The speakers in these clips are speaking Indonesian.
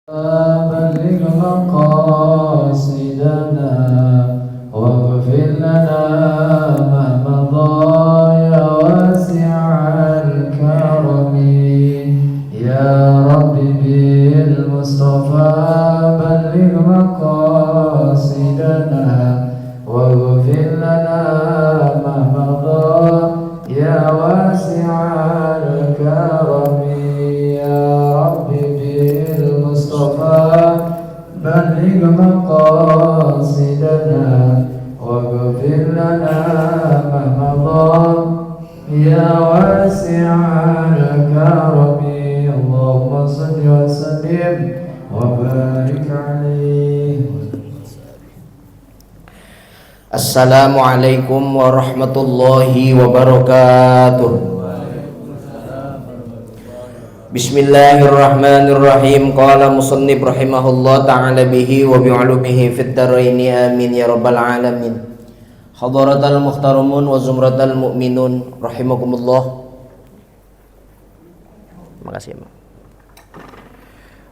بلغ مقاصدنا واغفر لنا ما مضى يا واسع الكرم يا رب بالمصطفى بلغ مقاصدنا واغفر لنا ما مضى يا واسع الكرم يا رب بالمصطفى بلغ مقاصدنا واغفر لنا ما مضى يا واسع الكرم اللهم صل وسلم وبارك عليه. Assalamualaikum warahmatullahi wabarakatuh. Bismillahirrahmanirrahim. Qala musannif rahimahullah ta'ala bihi wa bi'ulumihi fid dharaini amin ya rabbal alamin. Hadaratal muhtaramun wa zumratal mu'minun rahimakumullah. Terima kasih.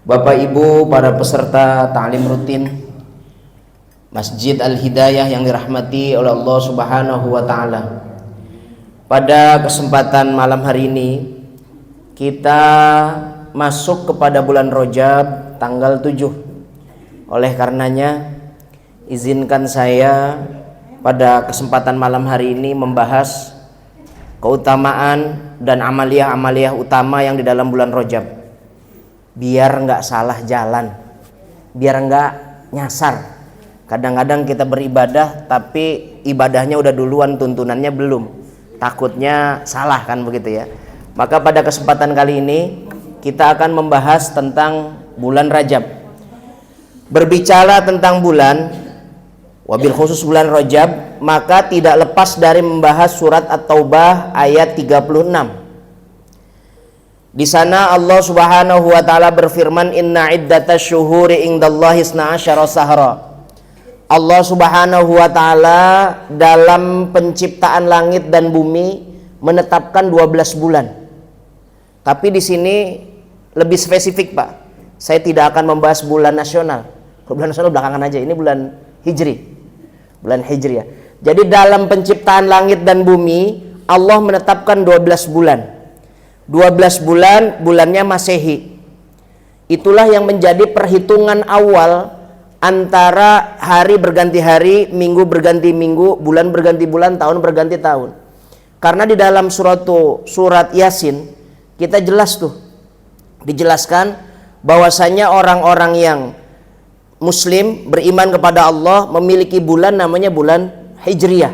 Bapak Ibu para peserta ta'lim rutin Masjid Al-Hidayah yang dirahmati oleh Allah Subhanahu wa taala. Pada kesempatan malam hari ini kita masuk kepada bulan Rajab tanggal 7. Oleh karenanya izinkan saya pada kesempatan malam hari ini membahas keutamaan dan amaliyah-amaliyah utama yang di dalam bulan Rajab. Biar enggak salah jalan, biar enggak nyasar. Kadang-kadang kita beribadah tapi ibadahnya udah duluan, tuntunannya belum. Takutnya salah kan begitu ya. Maka pada kesempatan kali ini kita akan membahas tentang bulan Rajab. Berbicara tentang bulan, wabil khusus bulan Rajab, maka tidak lepas dari membahas surat At-Taubah ayat 36. Di sana Allah Subhanahu wa taala berfirman, "Inna iddatasy syuhuri indallahi 12 syahra." Allah Subhanahu wa taala dalam penciptaan langit dan bumi menetapkan 12 bulan. Tapi di sini lebih spesifik, Pak. Saya tidak akan membahas bulan nasional. Bulan nasional belakangan aja. Ini bulan Hijri. Bulan Hijriah. Jadi dalam penciptaan langit dan bumi Allah menetapkan 12 bulan. 12 bulan, bulannya Masehi. Itulah yang menjadi perhitungan awal antara hari berganti hari, minggu berganti minggu, bulan berganti bulan, tahun berganti tahun. Karena di dalam surat Yasin kita jelas tuh dijelaskan bahwasanya orang-orang yang muslim beriman kepada Allah memiliki bulan namanya bulan Hijriah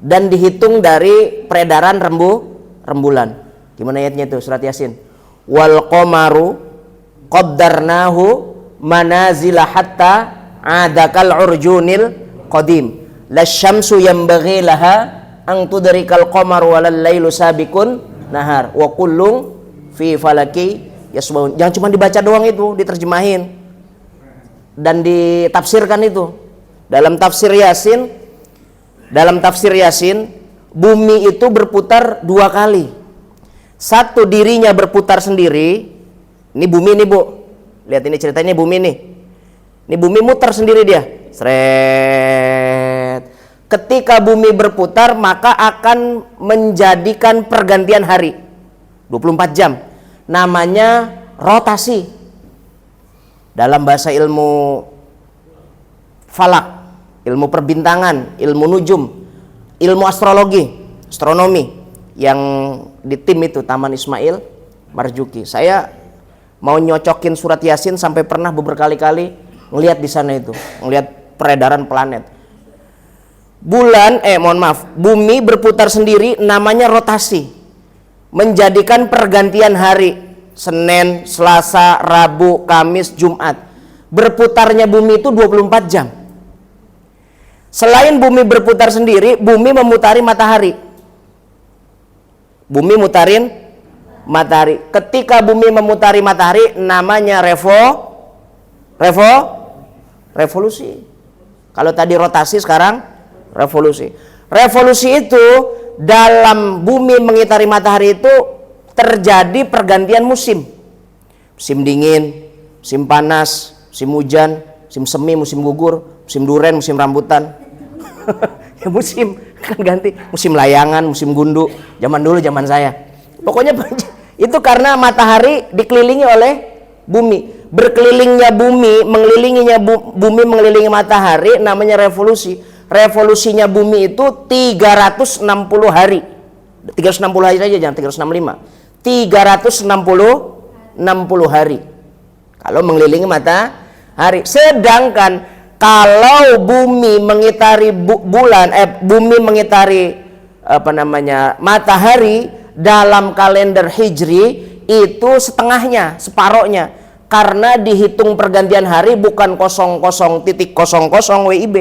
dan dihitung dari peredaran rembulan. Gimana ayatnya itu surat Yasin? Wal qamaru qaddarnahu manazila hatta adakal urjunil qadim lasyamsu yanbaghi laha an tudrikal qamar walal lailu sabiqun nahar wa kullun fi falaki yasbaun. Jangan cuma dibaca doang itu, diterjemahin dan ditafsirkan itu. Dalam tafsir Yasin, bumi itu berputar 2 kali. Satu dirinya berputar sendiri. Ini bumi nih, Bu. Lihat ini ceritanya bumi nih. Ini bumi muter sendiri dia. Sret. Ketika bumi berputar maka akan menjadikan pergantian hari 24 jam. Namanya rotasi. Dalam bahasa ilmu falak, ilmu perbintangan, ilmu nujum, ilmu astronomi yang di tim itu Taman Ismail Marzuki. Saya mau nyocokin surat Yasin sampai pernah beberkali-kali ngelihat di sana itu, ngelihat peredaran planet. Bumi berputar sendiri namanya rotasi. Menjadikan pergantian hari, Senin, Selasa, Rabu, Kamis, Jumat. Berputarnya bumi itu 24 jam. Selain bumi berputar sendiri, bumi memutari matahari. Bumi mutarin matahari. Ketika bumi memutari matahari namanya revolusi. Kalau tadi rotasi, sekarang revolusi. Revolusi itu dalam bumi mengitari matahari itu terjadi pergantian musim. Musim dingin, musim panas, musim hujan, musim semi, musim gugur, musim duren, musim rambutan. Ya musim kan ganti, musim layangan, musim gundu, zaman dulu zaman saya. Pokoknya itu karena matahari dikelilingi oleh bumi. Berkelilingnya bumi, bumi mengelilingi matahari namanya revolusi. Revolusinya bumi itu 360 hari. 360 hari saja, jangan 365. 360 hari. Kalau mengelilingi matahari. Sedangkan kalau bumi mengitari bumi mengitari matahari dalam kalender Hijri itu setengahnya, separohnya. Karena dihitung pergantian hari bukan 00.00 WIB,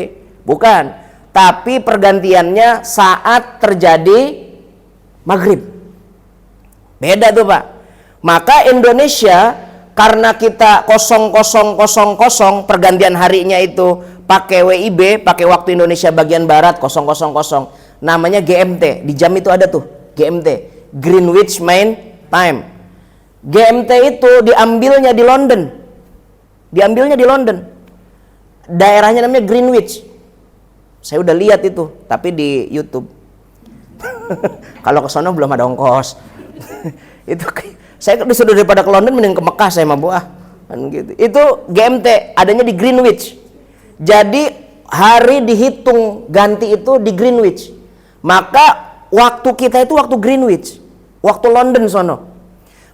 bukan. Tapi pergantiannya saat terjadi maghrib. Beda tuh Pak. Maka Indonesia karena kita 00.00 pergantian harinya itu pakai WIB, pakai waktu Indonesia bagian barat 000, namanya GMT. Di jam itu ada tuh GMT, Greenwich Mean Time. GMT itu diambilnya di London. Daerahnya namanya Greenwich. Saya udah lihat itu, tapi di YouTube. Kalau ke sono belum ada ongkos. Itu saya disuruh daripada ke London mending ke Mekah saya mah buah. Kan gitu. Itu GMT adanya di Greenwich. Jadi hari dihitung ganti itu di Greenwich. Maka waktu kita itu waktu Greenwich, waktu London sono.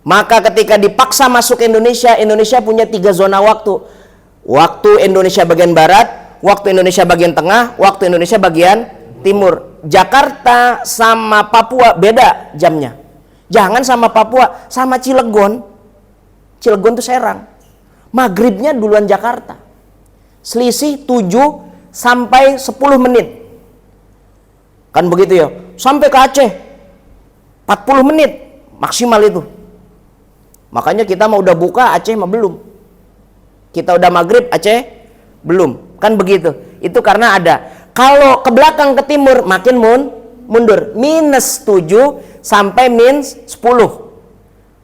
Maka ketika dipaksa masuk ke Indonesia, Indonesia punya 3 zona waktu. Waktu Indonesia bagian barat, waktu Indonesia bagian tengah, waktu Indonesia bagian timur. Jakarta sama Papua beda jamnya. Jangan sama Papua, sama Cilegon. Cilegon itu Serang. Maghribnya duluan Jakarta. Selisih 7 sampai 10 menit. Kan begitu ya. Sampai ke Aceh 40 menit maksimal itu. Makanya kita mau udah buka, Aceh mah belum. Kita udah maghrib, Aceh belum. Kan begitu. Itu karena ada. Kalau ke belakang ke timur makin mundur. -7 sampai -10.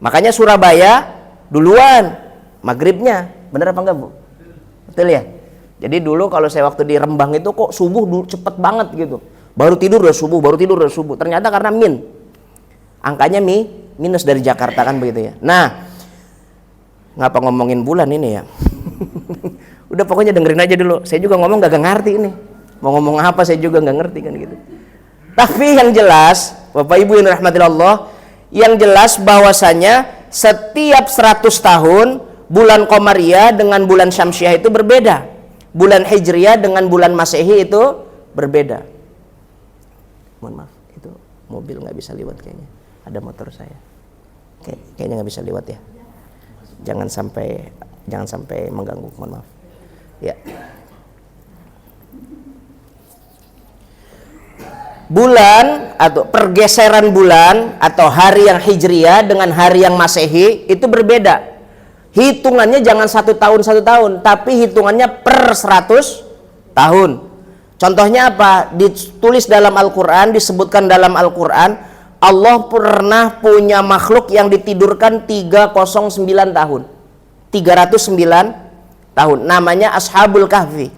Makanya Surabaya duluan maghribnya. Bener apa enggak Bu? Betul ya? Jadi dulu kalau saya waktu di Rembang itu kok subuh cepet banget gitu. Baru tidur udah subuh, Ternyata karena angkanya minus dari Jakarta kan begitu ya. Nah, ngapa ngomongin bulan ini ya? Udah pokoknya dengerin aja dulu. Saya juga ngomong gak ngerti ini. Mau ngomong apa saya juga gak ngerti kan gitu. Tapi yang jelas, Bapak Ibu yang dirahmati Allah, yang jelas bahwasanya setiap 100 tahun bulan Qamariyah dengan bulan Syamsiah itu berbeda. Bulan Hijriyah dengan bulan Masehi itu berbeda. Mohon maaf, itu mobil nggak bisa lewat kayaknya. Ada motor saya. Kayaknya nggak bisa lewat ya. Jangan sampai mengganggu, mohon maaf. Ya. Bulan atau pergeseran bulan atau hari yang Hijriyah dengan hari yang Masehi itu berbeda. Hitungannya jangan 1 tahun, tapi hitungannya per 100 tahun. Contohnya apa? Ditulis dalam Al-Quran, disebutkan dalam Al-Quran, Allah pernah punya makhluk yang ditidurkan 309 tahun. 309 tahun. Namanya Ashabul Kahfi.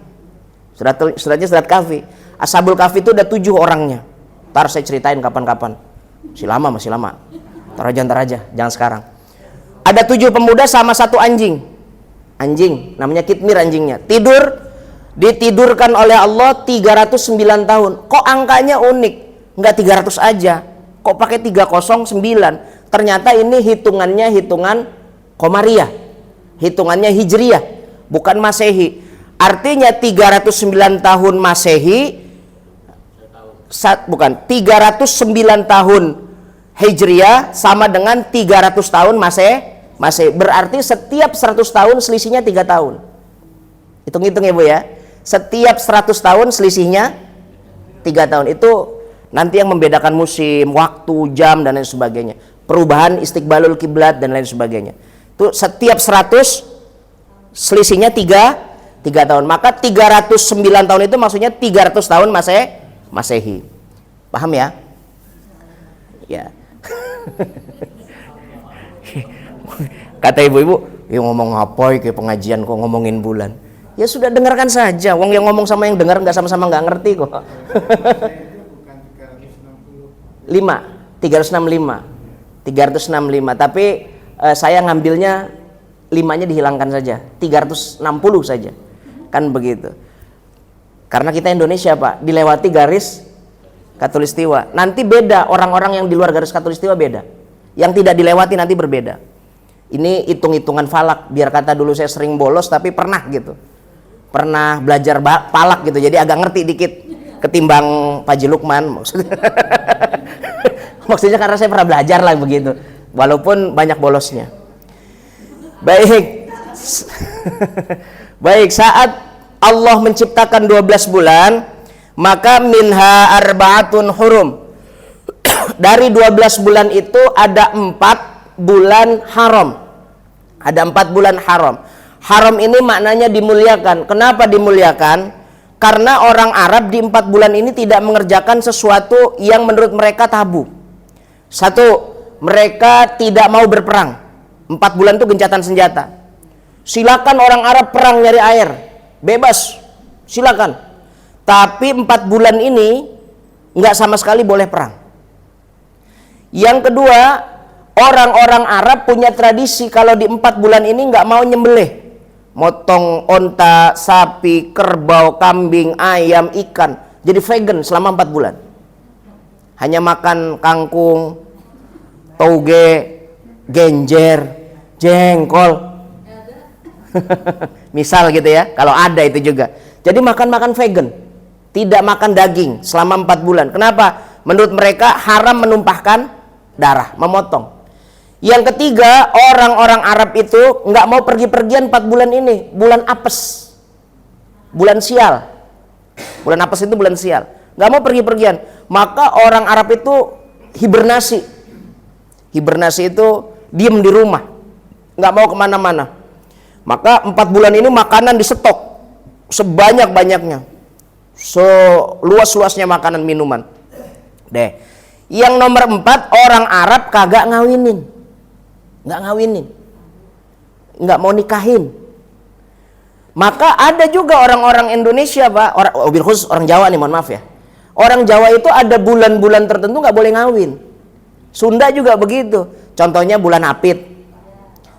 Suratnya surat Kahfi. Ashabul Kahfi itu ada 7 orangnya. Ntar saya ceritain kapan-kapan. Masih lama. Ntar aja, jangan sekarang. Ada 7 pemuda sama 1 anjing. Anjing, namanya Kitmir anjingnya. Ditidurkan oleh Allah 309 tahun. Kok angkanya unik? Enggak 300 aja. Kok pakai 309? Ternyata ini hitungannya hitungan Qamariyah. Hitungannya Hijriyah, bukan Masehi. Artinya 309 tahun Masehi, 309 tahun Hijriyah sama dengan 300 tahun Masehi. Berarti setiap 100 tahun selisihnya 3 tahun. Hitung-hitung ya Bu ya. Setiap 100 tahun selisihnya 3 tahun. Itu nanti yang membedakan musim, waktu, jam dan lain sebagainya. Perubahan istiqbalul kiblat dan lain sebagainya. Itu setiap 100 selisihnya 3 tahun. Maka 309 tahun itu maksudnya 300 tahun Masehi. Paham ya? Ya. Kata ibu-ibu, Ya ngomong apa kayak pengajian kok ngomongin bulan. Ya sudah, dengarkan saja. Wong yang ngomong sama yang dengar nggak sama-sama nggak ngerti kok. 365. Tapi saya ngambilnya 5-nya dihilangkan saja. 360 saja. Kan begitu. Karena kita Indonesia, Pak, dilewati garis Khatulistiwa. Nanti beda, orang-orang yang di luar garis Khatulistiwa beda. Yang tidak dilewati nanti berbeda. Ini hitung-hitungan falak. Biar kata dulu saya sering bolos tapi pernah gitu. Pernah belajar falak gitu. Jadi agak ngerti dikit ketimbang Pak Haji Lukman maksudnya. Maksudnya karena saya pernah belajar lah begitu. Walaupun banyak bolosnya. Baik. Baik, saat Allah menciptakan 12 bulan, maka minha arba'atun hurum. Dari 12 bulan itu ada 4 bulan haram. Ada 4 bulan haram. Haram ini maknanya dimuliakan. Kenapa dimuliakan? Karena orang Arab di 4 bulan ini tidak mengerjakan sesuatu yang menurut mereka tabu. Satu, mereka tidak mau berperang. 4 bulan itu gencatan senjata. Silakan orang Arab perang nyari air, bebas, silakan. Tapi 4 bulan ini nggak sama sekali boleh perang. Yang kedua, orang-orang Arab punya tradisi kalau di 4 bulan ini nggak mau nyembelih. Motong onta, sapi, kerbau, kambing, ayam, ikan. Jadi vegan selama 4 bulan. Hanya makan kangkung, toge, genjer, jengkol. Misal gitu ya, kalau ada itu juga. Jadi makan vegan. Tidak makan daging selama 4 bulan. Kenapa? Menurut mereka haram menumpahkan darah, memotong. Yang ketiga, orang-orang Arab itu nggak mau pergi-pergian 4 bulan ini. Bulan apes, bulan sial. Bulan apes itu bulan sial. Nggak mau pergi-pergian. Maka orang Arab itu hibernasi. Hibernasi itu diem di rumah, nggak mau kemana-mana. Maka 4 bulan ini makanan disetok sebanyak-banyaknya, seluas-luasnya makanan minuman. Deh. Yang nomor 4, orang Arab kagak ngawinin. Nggak ngawinin, nggak mau nikahin. Maka ada juga orang-orang Indonesia, Pak, mobil khusus orang Jawa nih, mohon maaf ya. Orang Jawa itu ada bulan-bulan tertentu nggak boleh ngawin. Sunda juga begitu. Contohnya bulan Apit.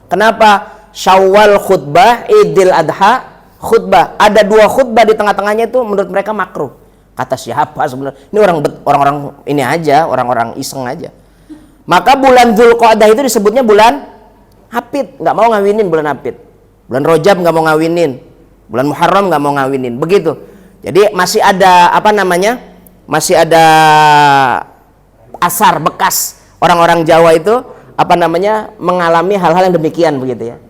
Kenapa? Syawal khutbah, Idul Adha khutbah. Ada 2 khutbah di tengah-tengahnya itu menurut mereka makruh. Kata siapa sebenarnya? Ini orang-orang ini aja, orang-orang iseng aja. Maka bulan Dzulqa'dah itu disebutnya bulan Apit, nggak mau ngawinin bulan Apit. Bulan Rajab nggak mau ngawinin, bulan Muharram nggak mau ngawinin, begitu. Jadi masih ada masih ada asar bekas orang-orang Jawa itu mengalami hal-hal yang demikian begitu ya.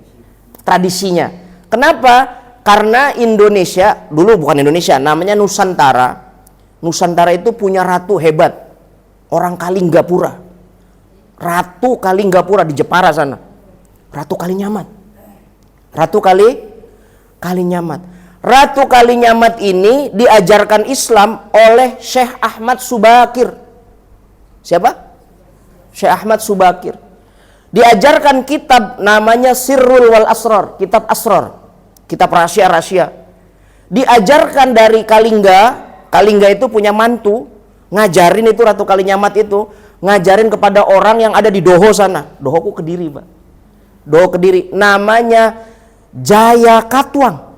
Tradisinya. Kenapa? Karena Indonesia dulu bukan Indonesia, namanya Nusantara. Nusantara itu punya ratu hebat, orang Kalinggapura. Ratu Kalinggapura di Jepara sana. Ratu Kalinyamat. Ratu Kalinyamat. Ratu Kalinyamat ini diajarkan Islam oleh Syekh Ahmad Subakir. Siapa? Syekh Ahmad Subakir. Diajarkan kitab namanya Sirrul wal Asrar, kitab Asrar, kitab rahasia-rahasia. Diajarkan dari Kalingga. Kalingga itu punya mantu, ngajarin itu Ratu Kalinyamat itu, ngajarin kepada orang yang ada di Doho sana. Dohoku Kediri, Pak. Doho Kediri. Namanya Jaya Katuang.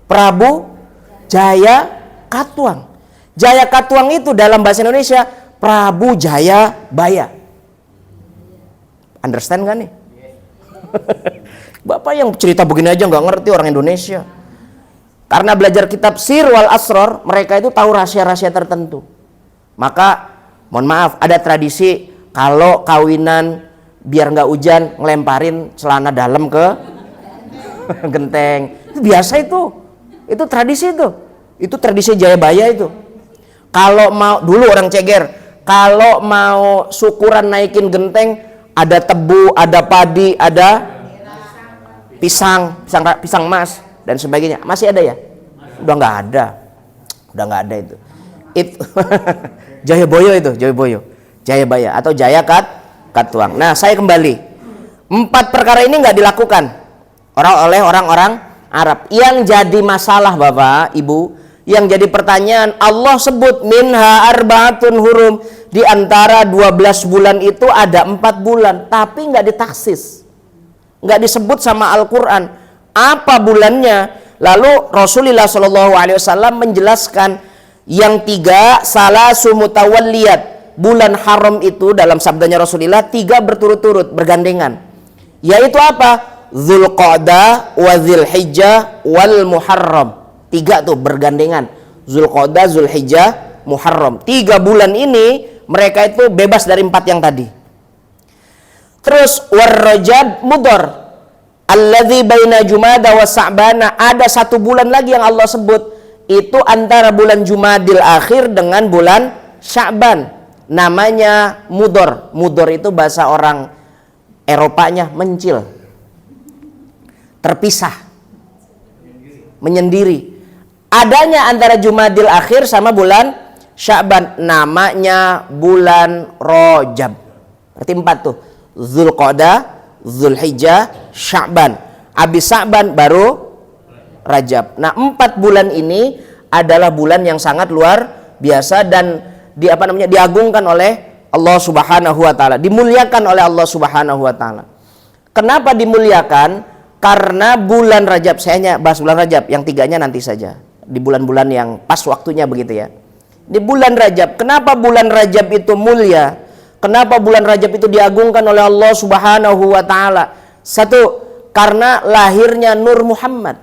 Prabu Jaya Katuang. Jaya Katuang itu dalam bahasa Indonesia Prabu Jaya Baya. Understand kan nih? Bapak yang cerita begini aja nggak ngerti orang Indonesia. Karena belajar kitab Sir wal Asrar, mereka itu tahu rahasia-rahasia tertentu. Maka mohon maaf, ada tradisi kalau kawinan biar nggak hujan ngelemparin celana dalam ke genteng. Itu biasa itu tradisi itu tradisi Jayabaya itu. Kalau mau dulu orang Ceger, kalau mau syukuran naikin genteng ada tebu, ada padi, ada pisang emas dan sebagainya. Masih ada ya? Udah nggak ada itu. Itu Jayabaya atau Jaya Katuang. Nah, saya kembali. 4 perkara ini nggak dilakukan oleh orang-orang Arab. Yang jadi masalah Bapak, Ibu, yang jadi pertanyaan, Allah sebut minha arbaatun hurum, di antara 12 bulan itu ada 4 bulan, tapi nggak ditaksis, nggak disebut sama Al-Quran apa bulannya. Lalu Rasulullah SAW menjelaskan yang 3 salasu mutawalliyat, bulan haram itu dalam sabdanya Rasulullah 3 berturut-turut bergandengan, yaitu apa? Dzulqa'dah wa Dzulhijjah wal Muharram. 3 tuh bergandengan, Dzulqa'dah, Dzulhijjah, Muharram. 3 bulan ini mereka itu bebas dari 4 yang tadi. Terus warrajab mudhar alladzi baina Jumada wa Sa'bana, ada 1 bulan lagi yang Allah sebut, itu antara bulan Jumadil akhir dengan bulan Sya'ban, namanya mudhar. Mudhar itu bahasa orang Eropanya mencil, terpisah, menyendiri. Adanya antara Jumadil akhir sama bulan Sya'ban, namanya bulan Rajab. Berarti 4 tuh, Dzulqa'dah, Dzulhijjah, Sya'ban. Habis Sya'ban baru Rajab. Nah, 4 bulan ini adalah bulan yang sangat luar biasa dan diagungkan oleh Allah Subhanahu wa taala, dimuliakan oleh Allah Subhanahu wa taala. Kenapa dimuliakan? Karena bulan Rajab, saya hanya bahas bulan Rajab, yang 3-nya nanti saja, di bulan-bulan yang pas waktunya begitu ya. Di bulan Rajab, kenapa bulan Rajab itu mulia? Kenapa bulan Rajab itu diagungkan oleh Allah Subhanahu wa taala? 1, karena lahirnya Nur Muhammad.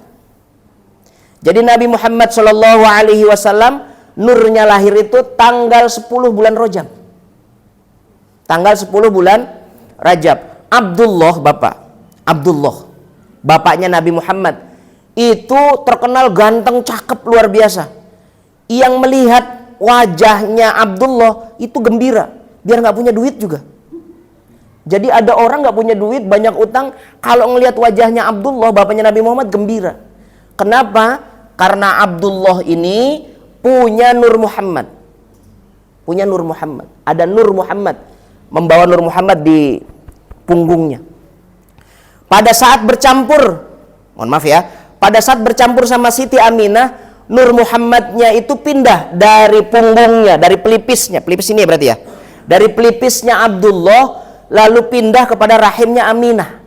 Jadi Nabi Muhammad Shallallahu alaihi wasallam nurnya lahir itu tanggal 10 bulan Rajab. Tanggal 10 bulan Rajab. Abdullah, bapaknya Nabi Muhammad, itu terkenal ganteng, cakep, luar biasa. Yang melihat wajahnya Abdullah itu gembira, biar nggak punya duit juga. Jadi ada orang nggak punya duit, banyak utang, kalau ngelihat wajahnya Abdullah, bapaknya Nabi Muhammad, gembira. Kenapa? Karena Abdullah ini punya Nur Muhammad. Punya Nur Muhammad. Ada Nur Muhammad, membawa Nur Muhammad di punggungnya. Pada saat bercampur, mohon maaf ya, pada saat bercampur sama Siti Aminah, Nur Muhammadnya itu pindah dari punggungnya, dari pelipisnya, pelipis ini berarti ya, dari pelipisnya Abdullah, lalu pindah kepada rahimnya Aminah.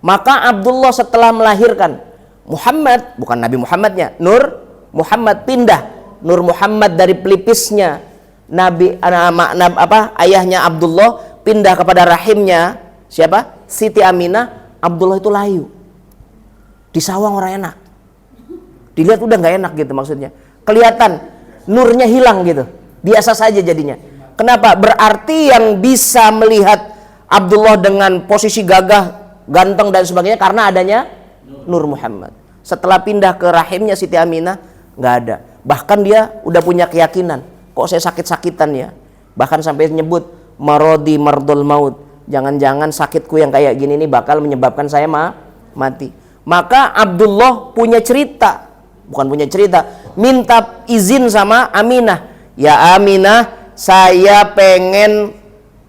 Maka Abdullah setelah melahirkan Muhammad, bukan Nabi Muhammadnya, Nur Muhammad, pindah Nur Muhammad dari pelipisnya ayahnya Abdullah, pindah kepada rahimnya siapa? Siti Aminah. Abdullah itu layu, disawang orang enak, dilihat udah nggak enak gitu, maksudnya kelihatan nurnya hilang gitu, biasa saja jadinya. Kenapa? Berarti yang bisa melihat Abdullah dengan posisi gagah, ganteng dan sebagainya karena adanya Nur Muhammad. Setelah pindah ke rahimnya Siti Aminah, nggak ada. Bahkan dia udah punya keyakinan, kok saya sakit-sakitan ya, bahkan sampai nyebut marodi mardul maut, jangan-jangan sakitku yang kayak gini ini bakal menyebabkan saya mati. Maka Abdullah punya cerita, minta izin sama Aminah. Ya Aminah, saya pengen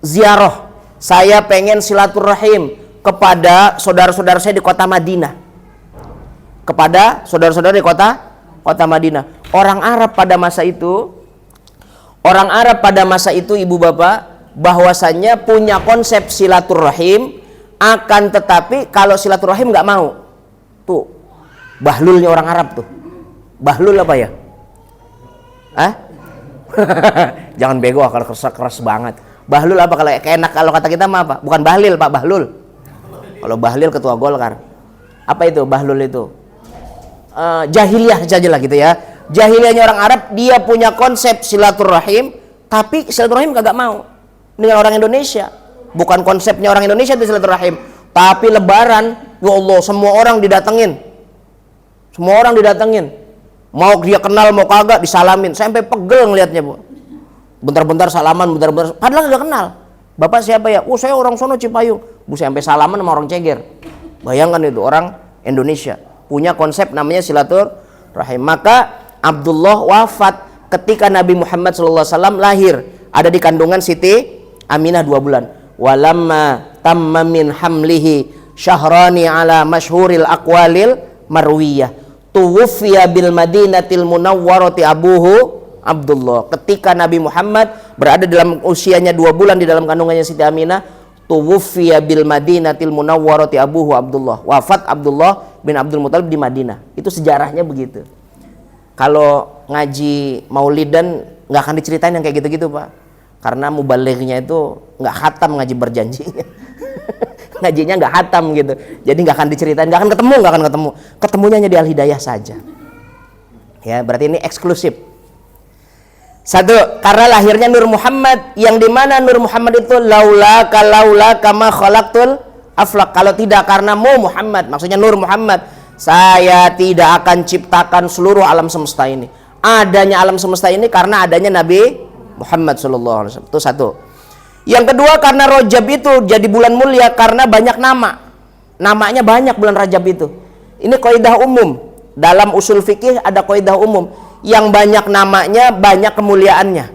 ziarah, saya pengen silaturahim kepada saudara-saudara saya di kota Madinah. Kepada saudara-saudara di kota Madinah. Orang Arab pada masa itu, ibu bapak, bahwasannya punya konsep silaturahim, akan tetapi kalau silaturahim nggak mau. Tuh bahlulnya orang Arab tuh. Bahlul apa ya? Jangan bego kalau keras banget. Bahlul apa kalau enak, kalau kata kita mah apa? Bukan bahlil, Pak, bahlul. Kalau bahlil ketua Golkar. Apa itu bahlul itu? Jahiliyah saja lah gitu ya. Jahiliyahnya orang Arab, dia punya konsep silaturahim, tapi silaturahim kagak mau dengan orang Indonesia. Bukan konsepnya orang Indonesia itu silaturahim, tapi lebaran, ya Allah, semua orang didatengin. Mau dia kenal mau kagak disalamin, sampai pegel ngelihatnya, Bu. Bentar-bentar salaman, bentar-bentar, padahal nggak kenal. Bapak siapa ya? Oh, saya orang sono Cipayung. Bu, sampai salaman sama orang Ceger. Bayangkan itu, orang Indonesia punya konsep namanya silaturahim. Maka Abdullah wafat ketika Nabi Muhammad SAW lahir, ada di kandungan Siti Aminah 2 bulan. Walamma tamma min hamlihi syahrani ala masyhuril aqwalil marwiyah. Tuwfiya bil Madinatil Munawwarati abuhu Abdullah. Ketika Nabi Muhammad berada dalam usianya 2 bulan di dalam kandungannya Siti Aminah, tuwfiya bil Madinatil Munawwarati abuhu Abdullah. Wafat Abdullah bin Abdul Muthalib di Madinah. Itu sejarahnya begitu. Kalau ngaji maulidan nggak akan diceritain yang kayak gitu-gitu, Pak. Karena mubalighnya itu nggak khatam ngaji berjanji. Ngajinya nggak khatam gitu. Jadi nggak akan diceritain, nggak akan ketemu. Ketemunya hanya di Al-Hidayah saja. Ya, berarti ini eksklusif. Satu, karena lahirnya Nur Muhammad, yang dimana Nur Muhammad itu laula kama khalaqtul aflaq. Kalau tidak karenamu Muhammad, maksudnya Nur Muhammad, saya tidak akan ciptakan seluruh alam semesta ini. Adanya alam semesta ini karena adanya Nabi Muhammad SAW. Itu satu. Yang kedua, karena Rajab itu jadi bulan mulia karena banyak nama. Namanya banyak bulan Rajab itu. Ini kaidah umum. Dalam usul fikih ada kaidah umum. Yang banyak namanya, banyak kemuliaannya.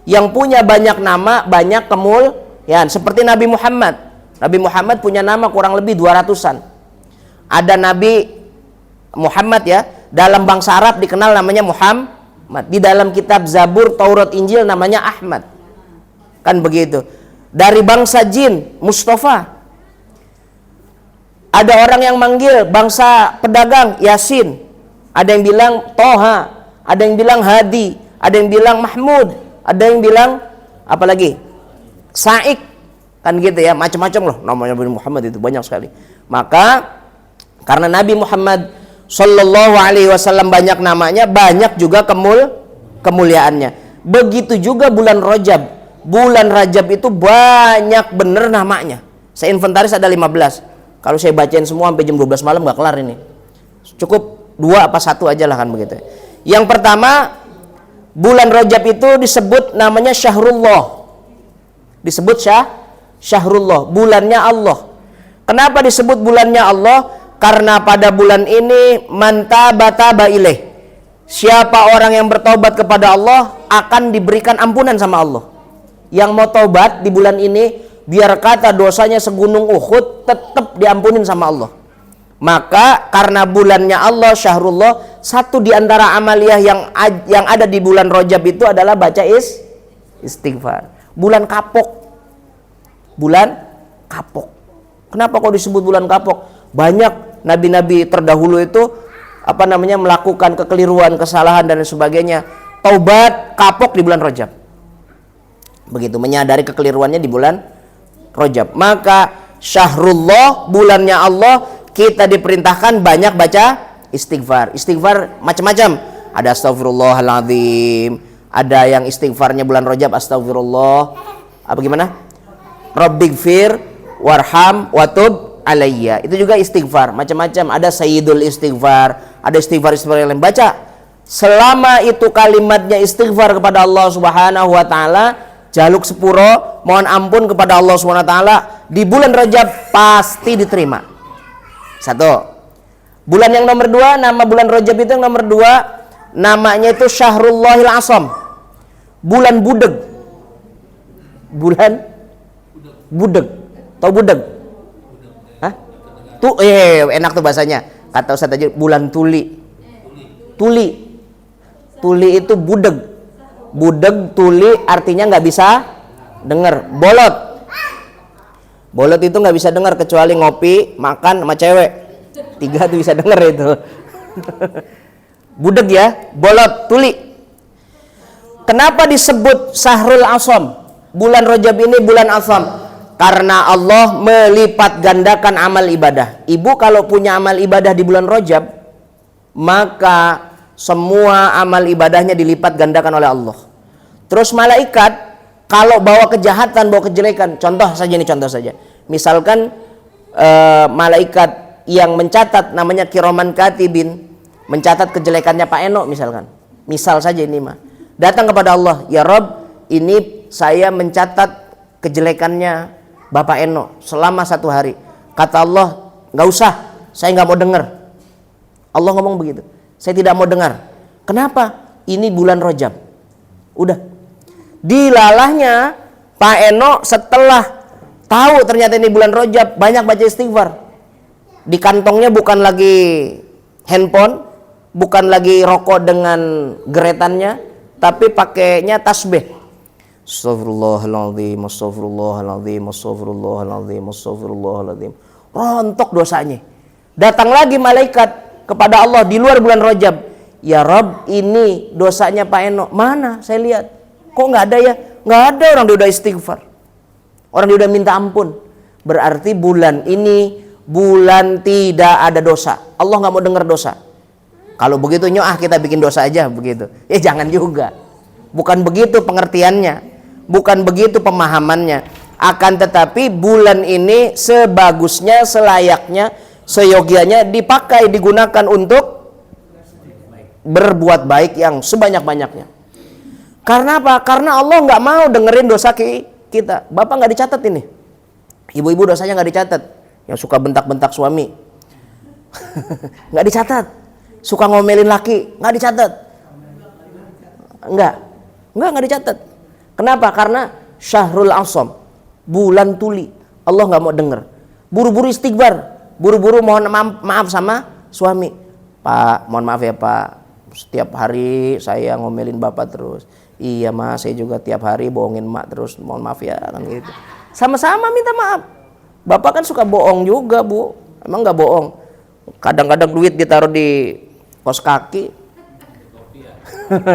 Yang punya banyak nama, banyak kemuliaan. Seperti Nabi Muhammad. Nabi Muhammad punya nama kurang lebih 200-an. Ada Nabi Muhammad ya. Dalam bangsa Arab dikenal namanya Muhammad. Di dalam kitab Zabur, Taurat, Injil namanya Ahmad. Kan begitu. Dari bangsa jin, Mustafa. Ada orang yang manggil bangsa pedagang, Yasin. Ada yang bilang Toha, ada yang bilang Hadi, ada yang bilang Mahmud, ada yang bilang apa lagi? Saik. Kan gitu ya, macam-macam loh namanya Nabi Muhammad itu banyak sekali. Maka karena Nabi Muhammad Sallallahu Alaihi Wasallam banyak namanya, banyak juga kemuliaannya. Begitu juga bulan Rajab. Bulan Rajab itu banyak bener namanya. Saya inventaris ada 15. Kalau saya bacain semua sampai jam 12 malam gak kelar ini. Cukup 2 apa 1 aja lah kan begitu. Yang pertama, bulan Rajab itu disebut namanya Syahrullah. Disebut Syahrullah, bulannya Allah. Kenapa disebut bulannya Allah? Karena pada bulan ini mantaba ilaih. Siapa orang yang bertobat kepada Allah akan diberikan ampunan sama Allah. Yang mau tobat di bulan ini, biar kata dosanya segunung Uhud, tetap diampunin sama Allah. Maka karena bulannya Allah, Syahrullah, satu di antara amaliyah yang ada di bulan Rajab itu adalah baca istighfar. Bulan kapok. Bulan kapok. Kenapa kok disebut bulan kapok? Banyak nabi-nabi terdahulu itu melakukan kekeliruan, kesalahan dan sebagainya. Taubat kapok di bulan Rajab. Begitu, menyadari kekeliruannya di bulan Rajab. Maka Syahrullah, bulannya Allah, kita diperintahkan banyak baca istighfar. Istighfar macam-macam. Ada astagfirullahaladzim, ada yang istighfarnya bulan Rajab astagfirullah. Apa gimana? Rabbighfir warham watub alayya. Itu juga istighfar, macam-macam. Ada sayyidul istighfar, ada istighfar yang lain. Baca. Selama itu kalimatnya istighfar kepada Allah Subhanahu wa taala, jaluk sepuro, mohon ampun kepada Allah Subhanahu wa taala, di bulan Rajab pasti diterima. Satu. Bulan yang nomor 2, nama bulan Rajab itu yang nomor 2, namanya itu Syahrullahil Asam. Bulan budeg. Bulan budeg. Tahu budeg? Hah? Tuh, enak tuh bahasanya. Kata Ustaz aja, bulan tuli. Tuli. Tuli itu budeg. Budeg, tuli artinya nggak bisa dengar. Bolot itu nggak bisa dengar kecuali ngopi, makan sama cewek. 3 tuh bisa dengar itu. Budeg ya, bolot, tuli. Kenapa disebut Syahrul Asam? Bulan Rajab ini bulan Asam. Karena Allah melipat gandakan amal ibadah. Ibu kalau punya amal ibadah di bulan Rajab, maka semua amal ibadahnya dilipat gandakan oleh Allah. Terus malaikat kalau bawa kejahatan, bawa kejelekan, contoh saja. Misalkan malaikat yang mencatat namanya Kiraman Katibin, mencatat kejelekannya Pak Eno misalkan. Misal saja ini mah. Datang kepada Allah, ya Rob, ini saya mencatat kejelekannya Bapak Eno selama 1 hari. Kata Allah, nggak usah, saya nggak mau dengar. Allah ngomong begitu, saya tidak mau dengar. Kenapa? Ini bulan Rajab. Udah. Dilalahnya Pak Eno setelah tahu ternyata ini bulan Rajab, banyak baca istighfar. Di kantongnya bukan lagi handphone, bukan lagi rokok dengan geretannya, tapi pakainya tasbih. Astagfirullahaladzim, astagfirullahaladzim, astagfirullahaladzim, astagfirullahaladzim. Rontok dosanya. Datang lagi malaikat kepada Allah di luar bulan Rajab. Ya Rabb, ini dosanya Pak Eno. Mana? Saya lihat. Kok nggak ada ya? Nggak ada, orang dia udah istighfar. Orang dia udah minta ampun. Berarti bulan ini bulan tidak ada dosa. Allah nggak mau dengar dosa. Kalau begitu kita bikin dosa aja begitu. Jangan juga. Bukan begitu pengertiannya. Bukan begitu pemahamannya. Akan tetapi bulan ini sebagusnya, selayaknya, seyogianya dipakai, digunakan untuk berbuat baik yang sebanyak-banyaknya. Karena apa? Karena Allah nggak mau dengerin dosa kita. Bapak nggak dicatat ini. Ibu-ibu dosanya nggak dicatat. Yang suka bentak-bentak suami nggak dicatat. Suka ngomelin laki nggak dicatat. Nggak dicatat. Kenapa? Karena Syahrul Asam, bulan tuli. Allah nggak mau denger. Buru-buru istighfar, buru-buru mohon maaf sama suami. Pak, mohon maaf ya Pak, setiap hari saya ngomelin Bapak terus. Iya Mas, saya juga tiap hari bohongin Mak terus, mohon maaf ya, kan gitu. Sama-sama minta maaf. Bapak kan suka bohong juga Bu. Emang nggak bohong? Kadang-kadang duit ditaruh di kos kaki,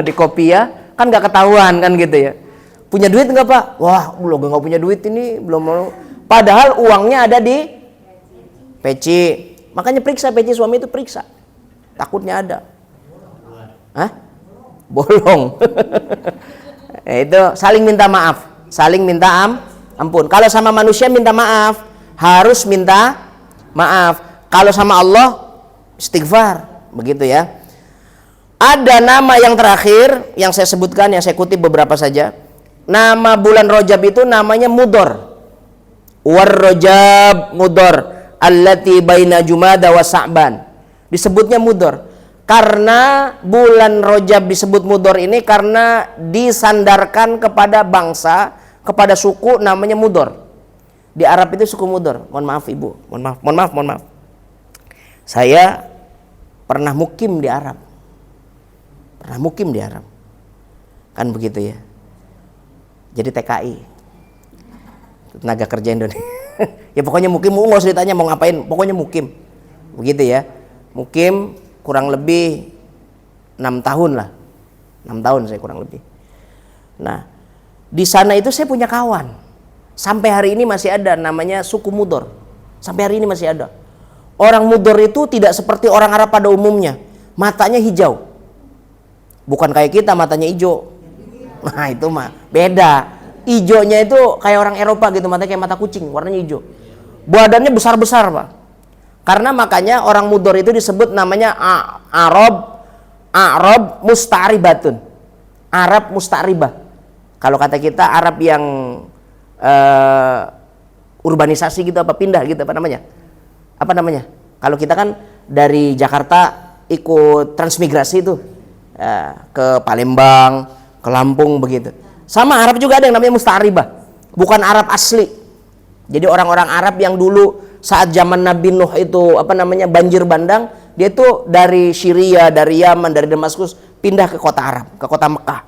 di kopiah, kan nggak ketahuan kan gitu ya. Punya duit nggak Pak? Wah, belum, nggak punya duit ini, belum mau. Padahal uangnya ada di peci. Makanya periksa peci suami itu, periksa. Takutnya ada. Hah? Bolong. Itu saling minta maaf, saling minta ampun. Kalau sama manusia minta maaf, harus minta maaf. Kalau sama Allah istighfar, begitu ya. Ada nama yang terakhir yang saya sebutkan, yang saya kutip beberapa saja. Nama bulan Rajab itu namanya Mudhar. War Rajab Mudhar allati baina Jumada wa Sa'ban. Disebutnya Mudhar karena bulan Rajab disebut Mudhar ini karena disandarkan kepada bangsa, kepada suku namanya Mudhar. Di Arab itu suku Mudhar. Mohon maaf Ibu, mohon maaf. Saya pernah mukim di Arab. Kan begitu ya. Jadi TKI, tenaga kerja Indonesia. Ya pokoknya mukim, nggak usah ditanya mau ngapain, pokoknya mukim. Begitu ya. Mukim kurang lebih 6 tahun lah. 6 tahun saya kurang lebih. Nah, di sana itu saya punya kawan. Sampai hari ini masih ada, namanya suku Mudhar. Sampai hari ini masih ada. Orang Mudhar itu tidak seperti orang Arab pada umumnya. Matanya hijau. Bukan kayak kita matanya hijau. Nah itu mah beda. Ijonya itu kayak orang Eropa gitu, matanya kayak mata kucing, warnanya hijau. Badannya besar-besar Pak. Karena makanya orang Mudhar itu disebut namanya Arab musta'ribatun. Arab musta'ribah. Kalau kata kita Arab yang urbanisasi gitu, apa pindah gitu, apa namanya? Kalau kita kan dari Jakarta ikut transmigrasi itu ke Palembang, ke Lampung begitu. Sama Arab juga ada yang namanya musta'ribah, bukan Arab asli. Jadi orang-orang Arab yang dulu saat zaman Nabi Nuh itu banjir bandang, dia itu dari Syria, dari Yaman, dari Damaskus pindah ke kota Arab, ke kota Mekah.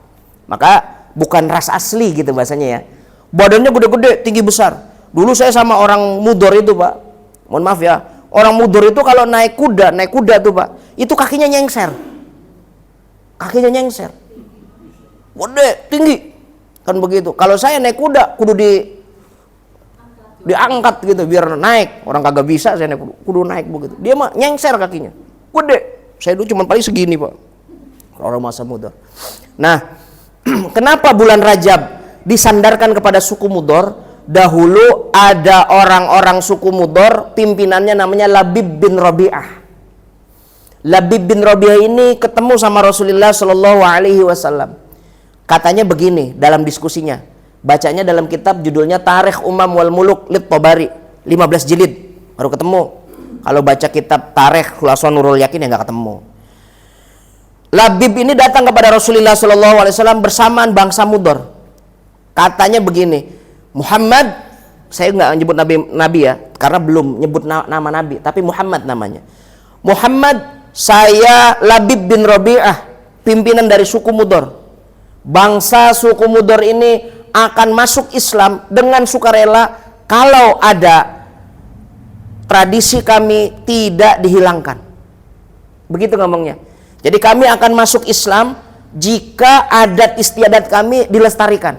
Maka bukan ras asli gitu bahasanya ya. Badannya gede-gede, tinggi besar. Dulu saya sama orang Mudhar itu Pak, mohon maaf ya, orang Mudhar itu kalau naik kuda tuh Pak, itu kakinya nyengser, gede, tinggi, kan begitu. Kalau saya naik kuda, kudu diangkat gitu biar naik. Orang kagak bisa saya naik kudu naik begitu. Dia mah nyengser kakinya, gede. Saya dulu cuma paling segini Pak, orang masa muda. Nah, kenapa bulan Rajab disandarkan kepada suku Mudhar? Dahulu ada orang-orang suku Mudhar, pimpinannya namanya Labib bin Rabi'ah. Labib bin Rabi'ah ini ketemu sama Rasulullah Shallallahu Alaihi Wasallam. Katanya begini dalam diskusinya, bacanya dalam kitab judulnya Tarikh Umam wal Muluk Lit Tabari, 15 jilid baru ketemu. Kalau baca kitab Tarikh Khulasan Nurul Yakin ya nggak ketemu. Labib ini datang kepada Rasulullah Shallallahu Alaihi Wasallam bersamaan bangsa Mudhar. Katanya begini, Muhammad, Saya nggak nyebut nabi ya, karena belum nyebut nama nabi, tapi Muhammad namanya. Muhammad, saya Labib bin Rabi'ah, pimpinan dari suku Mudor. Bangsa suku Mudor ini akan masuk Islam dengan sukarela kalau ada tradisi kami tidak dihilangkan. Begitu ngomongnya. Jadi kami akan masuk Islam jika adat istiadat kami dilestarikan.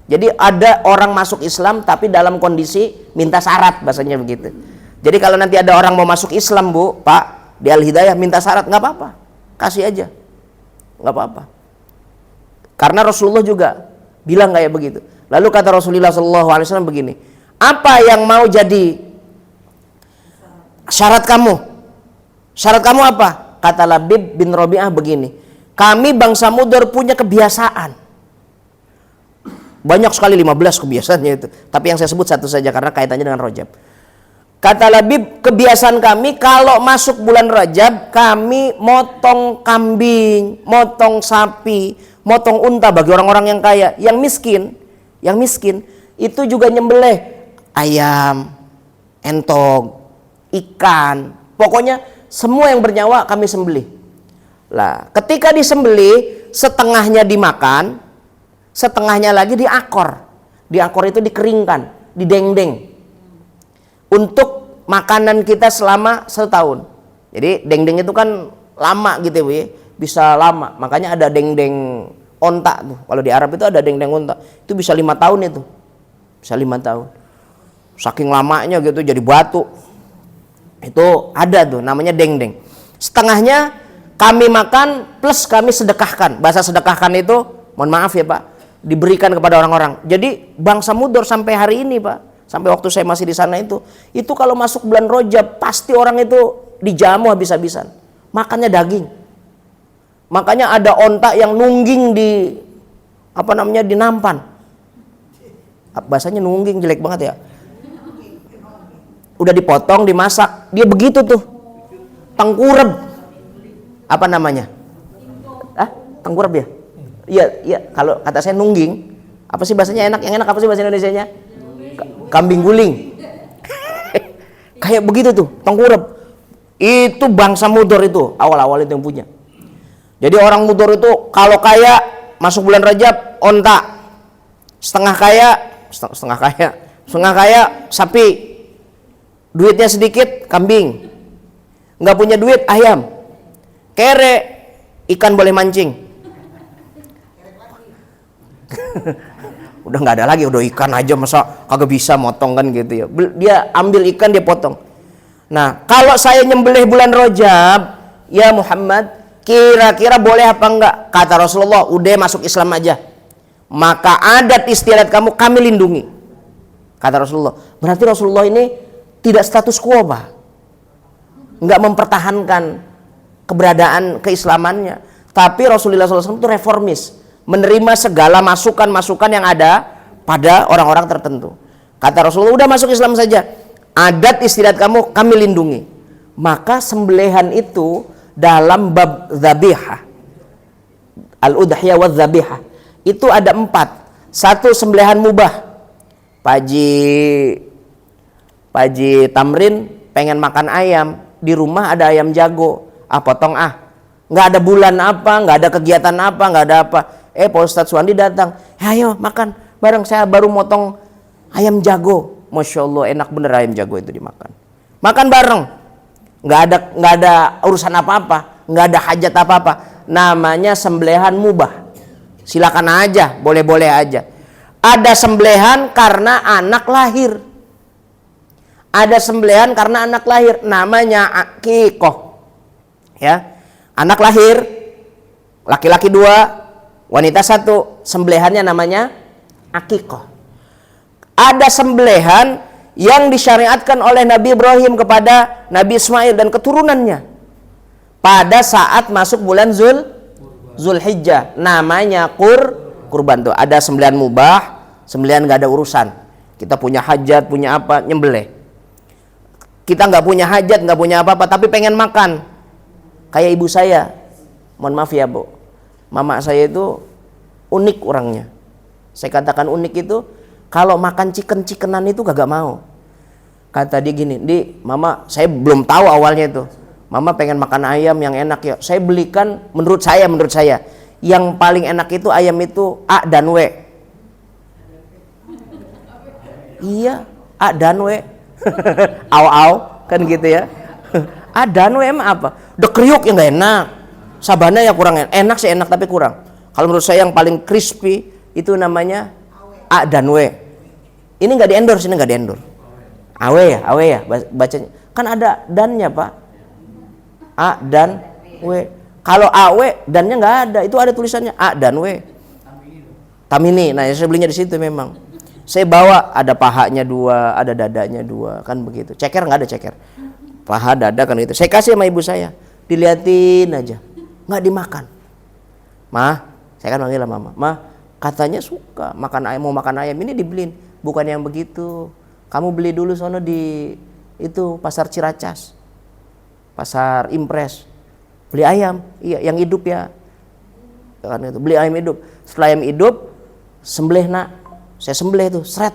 Jadi ada orang masuk Islam tapi dalam kondisi minta syarat, bahasanya begitu. Jadi kalau nanti ada orang mau masuk Islam, Bu, Pak, di Al-Hidayah minta syarat, nggak apa-apa, kasih aja, nggak apa-apa. Karena Rasulullah juga bilang kayak begitu. Lalu kata Rasulullah SAW begini, apa yang mau jadi syarat kamu? Syarat kamu apa? Kata Labib bin Rabi'ah begini, kami bangsa Mudor punya kebiasaan. Banyak sekali 15 kebiasaannya itu. Tapi yang saya sebut satu saja karena kaitannya dengan Rajab. Kata Labib, kebiasaan kami kalau masuk bulan Rajab, kami motong kambing, motong sapi, motong unta bagi orang-orang yang kaya. Yang miskin itu juga nyembelih ayam, entog, ikan. Pokoknya semua yang bernyawa kami sembelih. Lah, ketika disembelih, setengahnya dimakan, setengahnya lagi diakor. Diakor itu dikeringkan, didengdeng. Untuk makanan kita selama setahun. Jadi dengdeng itu kan lama gitu ya, bisa lama. Makanya ada dengdeng onta tuh. Kalau di Arab itu ada dengdeng onta. Itu bisa 5 tahun itu. Bisa 5 tahun. Saking lamanya gitu jadi batu. Itu ada tuh namanya dengdeng. Setengahnya kami makan plus kami sedekahkan. Bahasa sedekahkan itu, mohon maaf ya Pak, diberikan kepada orang-orang. Jadi bangsa Mudor sampai hari ini Pak, sampai waktu saya masih di sana itu kalau masuk bulan Rajab pasti orang itu dijamu habis-habisan. Makannya daging. Makanya ada onta yang nungging di di nampan. Bahasanya nungging jelek banget ya. Udah dipotong, dimasak, dia begitu tuh. Tengkurep. Apa namanya? Tengkurep ya? Iya, kalau kata saya nungging. Apa sih bahasanya enak? Yang enak apa sih bahasa Indonesianya? Kambing guling. Kayak begitu tuh, tengkurep. Itu bangsa Mudor itu, awal-awal itu yang punya. Jadi orang Mudor itu kalau kaya masuk bulan Rajab onta. Setengah kaya sapi. Duitnya sedikit kambing. Nggak punya duit ayam. Kere ikan boleh mancing. Udah nggak ada lagi, udah ikan aja masa kagak bisa motong kan gitu ya. Dia ambil ikan dia potong. Nah, kalau saya nyembelih bulan Rajab, ya Muhammad, kira-kira boleh apa enggak? Kata Rasulullah, udah masuk Islam aja. Maka adat istiadat kamu kami lindungi. Kata Rasulullah. Berarti Rasulullah ini tidak status quo, Pak. Enggak mempertahankan keberadaan keislamannya. Tapi Rasulullah SAW itu reformis, menerima segala masukan-masukan yang ada pada orang-orang tertentu. Kata Rasulullah, udah masuk Islam saja, adat istiadat kamu kami lindungi. Maka sembelihan itu dalam bab zabihah, al-udhiyah wa zabihah, itu ada 4. 1, sembelihan mubah. Pak Haji Tamrin pengen makan ayam, di rumah ada ayam jago, potong nggak ada bulan apa, nggak ada kegiatan apa, nggak ada apa. Pak Ustadz Suwandi datang, ayo makan bareng, saya baru motong ayam jago. Masya Allah, enak bener ayam jago itu dimakan. Makan bareng, nggak ada urusan apa-apa, nggak ada hajat apa-apa. Namanya sembelihan mubah. Silakan aja, boleh-boleh aja. Ada sembelihan karena anak lahir. Ada sembelihan karena anak lahir, namanya akikoh. Ya, anak lahir, laki-laki 2, wanita 1, sembelihannya namanya akikoh. Ada sembelihan yang disyariatkan oleh Nabi Ibrahim kepada Nabi Ismail dan keturunannya pada saat masuk bulan Zulhijjah, namanya kurban tuh. Ada sembelihan mubah, sembelihan nggak ada urusan. Kita punya hajat, punya apa, nyembelih. Kita nggak punya hajat, nggak punya apa-apa, tapi pengen makan. Kayak ibu saya, mohon maaf ya Bu, mama saya itu unik orangnya. Saya katakan unik itu Kalau makan chicken-chickenan itu kagak mau. Kata dia gini, "Di, Mama, saya belum tahu awalnya itu. Mama pengen makan ayam yang enak ya. Saya belikan menurut saya yang paling enak itu ayam itu A dan W." Iya, A dan W. Au kan gitu ya. A dan W emang apa? The kriuk yang nggak enak. Sabana ya kurang enak. Enak sih enak tapi kurang. Kalau menurut saya yang paling crispy itu namanya A dan W. Ini nggak di-endorse, Awe ya bacanya. Kan ada dannya, Pak. A dan W. Kalau AW dannya nggak ada, itu ada tulisannya A dan W. Tamini. Nah, saya belinya di situ memang. Saya bawa ada pahanya 2, ada dadanya 2, kan begitu. Ceker nggak ada ceker. Paha, dada kan itu. Saya kasih sama ibu saya, diliatin aja, nggak dimakan. Mah, saya kan manggil Mama. Mah, katanya suka makan ayam, mau makan ayam, ini dibeliin. Bukan yang begitu. Kamu beli dulu sono di itu pasar Ciracas, pasar Impres. Beli ayam, iya yang hidup ya. Kan itu, beli ayam hidup. Setelah ayam hidup, sembelih nak. Saya sembelih tuh, seret.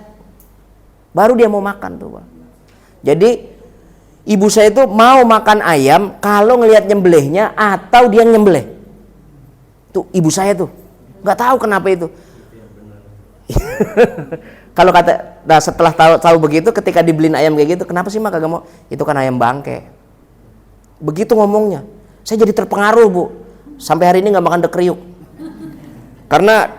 Baru dia mau makan tuh, Pak. Jadi ibu saya itu mau makan ayam kalau ngelihat nyembelihnya atau dia nyembelih. Tuh ibu saya tuh, nggak tahu kenapa itu. Kalau kata, nah setelah tahu begitu, ketika dibeliin ayam kayak gitu, kenapa sih mak kagak mau? Itu kan ayam bangke. Begitu ngomongnya, saya jadi terpengaruh, Bu. Sampai hari ini nggak makan dekriuk, karena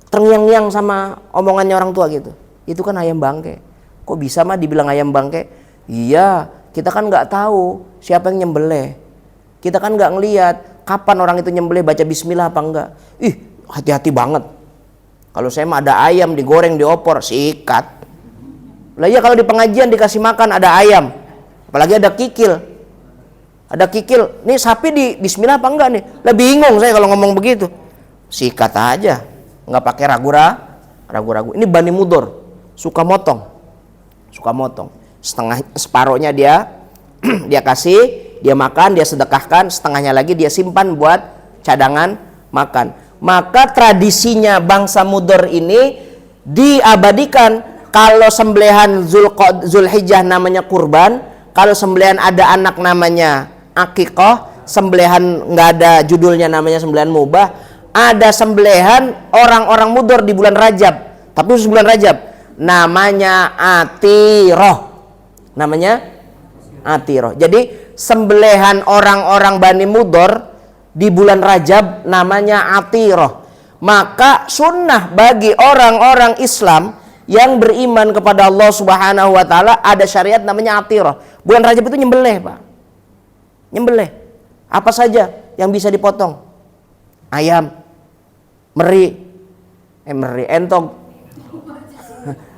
terngiang-ngiang sama omongannya orang tua gitu. Itu kan ayam bangke. Kok bisa mah dibilang ayam bangke? Iya, kita kan nggak tahu siapa yang nyembelih. Kita kan nggak ngelihat kapan orang itu nyembelih, baca Bismillah apa enggak. Hati-hati banget. Kalau saya mah ada ayam digoreng, diopor, sikat. Lah iya kalau di pengajian dikasih makan ada ayam, apalagi ada kikil. Ada kikil, nih sapi di Bismillah apa enggak nih? Lah bingung saya kalau ngomong begitu. Sikat aja, nggak pakai ragu-ragu. Ini Bani Mudor, suka motong. Setengah, separohnya dia dia kasih, dia makan, dia sedekahkan, setengahnya lagi dia simpan buat cadangan makan. Maka tradisinya bangsa Mudor ini diabadikan. Kalau sembelihan Zulhijjah namanya kurban, kalau sembelihan ada anak namanya akikoh, sembelihan nggak ada judulnya namanya sembelihan mubah, ada sembelihan orang-orang Mudor di bulan Rajab, tapi khusus bulan Rajab, namanya atiroh, Jadi sembelihan orang-orang Bani Mudor di bulan Rajab namanya atiroh. Maka sunnah bagi orang-orang Islam yang beriman kepada Allah Subhanahu wa taala ada syariat namanya atiroh. Bulan Rajab itu nyembelih, Pak. Nyembelih. Apa saja yang bisa dipotong? Ayam, meri, entog,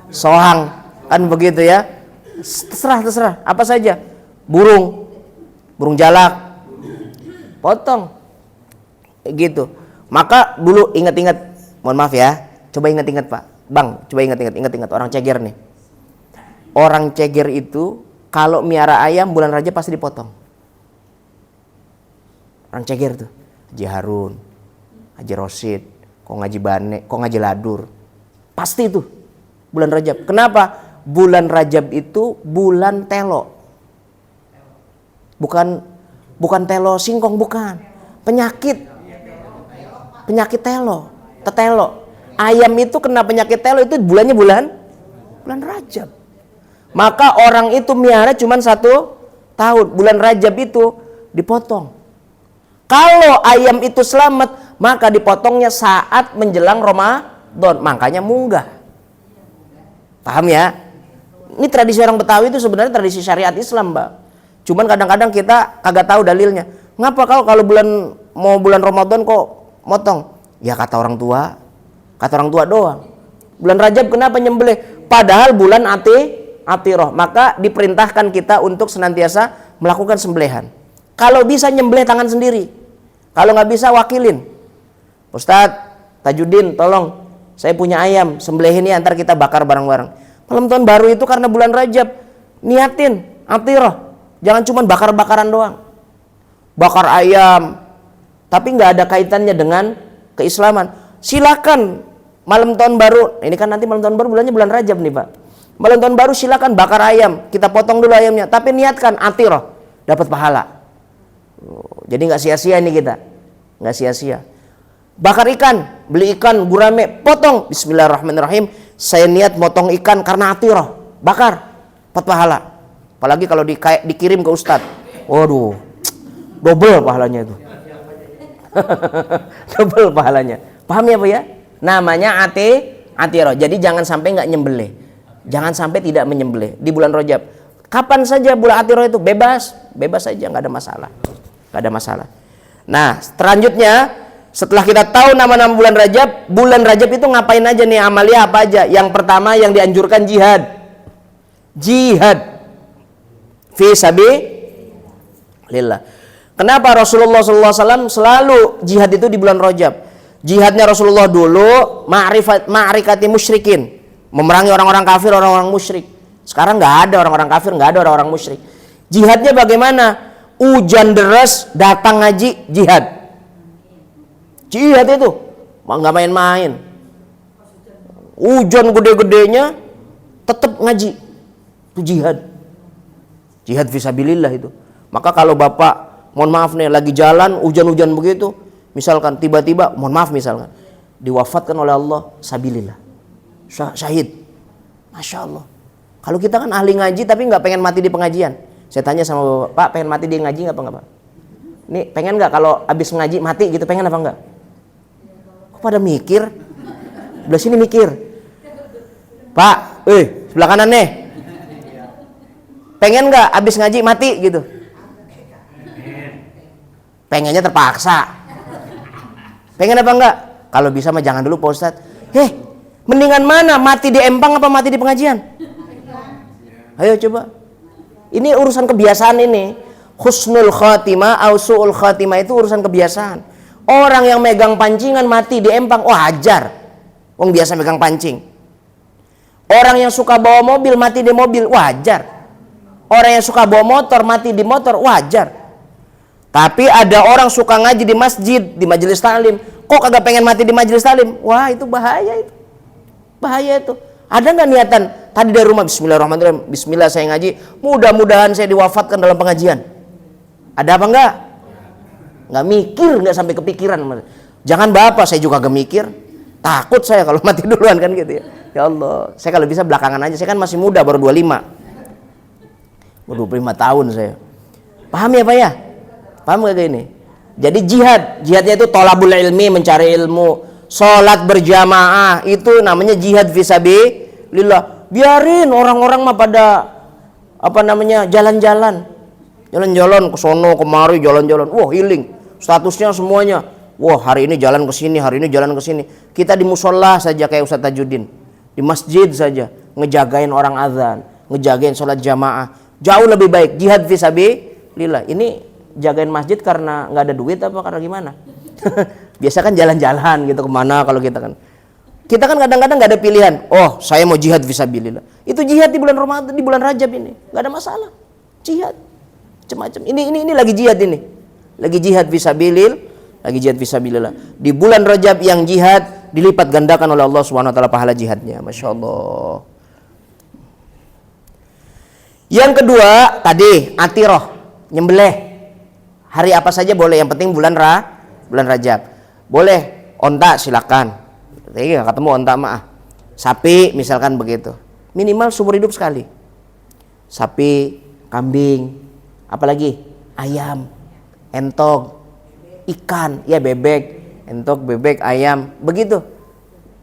sohang, kan begitu ya. Terserah, apa saja. Burung jalak, potong. Gitu. Maka dulu ingat-ingat, mohon maaf ya, coba ingat-ingat Pak, Bang, coba ingat-ingat orang ceger nih. Orang ceger itu kalau miara ayam bulan Rajab pasti dipotong. Orang ceger tuh, Haji Harun, Haji Rosid, kok ngaji Bane, kok ngaji Ladur, pasti itu bulan Rajab. Kenapa? Bulan Rajab itu bulan telo, bukan telo singkong, bukan penyakit tetelo. Ayam itu kena penyakit telo itu bulannya bulan Rajab. Maka orang itu miara cuma 1 tahun. Bulan Rajab itu dipotong. Kalau ayam itu selamat, maka dipotongnya saat menjelang Ramadan. Makanya munggah. Paham ya? Ini tradisi orang Betawi itu sebenarnya tradisi syariat Islam, Mbak. Cuman kadang-kadang kita kagak tahu dalilnya. Ngapa kalau bulan Ramadan kok motong? Ya kata orang tua doang. Bulan Rajab kenapa nyembelih? Padahal bulan atiroh. Maka diperintahkan kita untuk senantiasa melakukan sembelihan. Kalau bisa nyembelih tangan sendiri. Kalau nggak bisa wakilin. Ustadz Tajudin, tolong saya punya ayam, sembelihin ya, antar kita bakar bareng-bareng. Malam tahun baru itu karena bulan Rajab, niatin atiroh. Jangan cuma bakar-bakaran doang. Bakar ayam, tapi nggak ada kaitannya dengan keislaman. Silakan Malam tahun baru, ini kan nanti malam tahun baru bulannya bulan Rajab nih Pak. Malam tahun baru silakan bakar ayam, kita potong dulu ayamnya, tapi niatkan atirah, dapat pahala. Jadi nggak sia-sia ini kita, nggak sia-sia. Bakar ikan, beli ikan gurame, potong, bismillahirrahmanirrahim, saya niat motong ikan karena atirah, bakar, dapat pahala. Apalagi kalau dikirim ke ustadz, waduh, double pahalanya itu. Double pahalanya. Paham ya Pak ya? Namanya atirah. Jadi jangan sampai nggak nyembelih. Jangan sampai tidak menyembelih di bulan Rajab. Kapan saja bulan atirah itu bebas saja, nggak ada masalah. Nggak ada masalah. Nah, selanjutnya setelah kita tahu nama-nama bulan Rajab itu ngapain aja nih, amalia apa aja? Yang pertama yang dianjurkan jihad. Jihad fi sabilillah. Kenapa Rasulullah SAW selalu jihad itu di bulan Rajab? Jihadnya Rasulullah dulu ma'rikati musyrikin, memerangi orang-orang kafir, orang-orang musyrik. Sekarang nggak ada orang-orang kafir, nggak ada orang-orang musyrik. Jihadnya bagaimana? Hujan deras datang ngaji, jihad. Jihad itu nggak main-main. Hujan gede-gedenya tetap ngaji, itu jihad. Jihad fisabilillah itu. Maka kalau bapak, mohon maaf nih, lagi jalan hujan-hujan begitu, misalkan tiba-tiba, mohon maaf misalkan, diwafatkan oleh Allah, sabilillah, syahid, masya Allah. Kalau kita kan ahli ngaji tapi nggak pengen mati di pengajian. Saya tanya sama bapak, Pak pengen mati di ngaji nggak Pak? Nih pengen nggak kalau habis ngaji mati gitu, pengen apa enggak? Kok pada mikir? Belah sini mikir. Pak, sebelah kanan nih. Pengen nggak habis ngaji mati gitu? Pengennya terpaksa. Pengen apa enggak? Kalau bisa mah jangan dulu Pak Ustadz. Mendingan mana? Mati di empang apa mati di pengajian? Ayo coba. Ini urusan kebiasaan ini. Husnul khatimah au su'ul khatimah itu urusan kebiasaan. Orang yang megang pancingan mati di empang, wajar. Wong biasa megang pancing. Orang yang suka bawa mobil mati di mobil, wajar. Orang yang suka bawa motor mati di motor, wajar. Tapi ada orang suka ngaji di masjid, di majelis taklim, kok kagak pengen mati di majelis taklim? Wah, itu bahaya itu. Bahaya itu. Ada nggak niatan tadi dari rumah, bismillahirrahmanirrahim, bismillah saya ngaji, mudah-mudahan saya diwafatkan dalam pengajian. Ada apa enggak? Nggak mikir, nggak sampai kepikiran. Jangan bapak, saya juga gak mikir. Takut saya kalau mati duluan kan gitu ya. Ya Allah, saya kalau bisa belakangan aja. Saya kan masih muda, baru 25. Baru 25 tahun saya. Paham ya Pak ya? Paham gak ini? Jadi jihadnya itu tolabul ilmi, mencari ilmu. Sholat berjamaah itu namanya jihad fisabilillah. Biarin orang-orang mah pada jalan-jalan ke sono kemari, jalan-jalan. Wah, healing. Statusnya semuanya. Wah, hari ini jalan ke sini, hari ini jalan ke sini. Kita di musola saja kayak Ustaz Tajuddin. Di masjid saja ngejagain orang azan, ngejagain sholat jamaah. Jauh lebih baik jihad fisabilillah. Ini jagain masjid karena nggak ada duit apa karena gimana? Biasa kan jalan-jalan gitu kemana kalau kita kan kadang-kadang nggak ada pilihan. Oh, saya mau jihad fisabilillah. Itu jihad di bulan Ramadan, di bulan Rajab ini nggak ada masalah. Jihad macam-macam. Ini lagi jihad ini, lagi jihad fisabilillah. Di bulan Rajab yang jihad dilipat gandakan oleh Allah Subhanahu wa taala pahala jihadnya. Masya Allah. Yang kedua tadi atirah, nyembelih. Hari apa saja boleh, yang penting bulan Rajab. Boleh onta silakan. Tapi nggak ketemu onta mah. Sapi misalkan begitu. Minimal seumur hidup sekali. Sapi, kambing, apalagi ayam, entok, ikan, ya bebek, entok, bebek, ayam, begitu.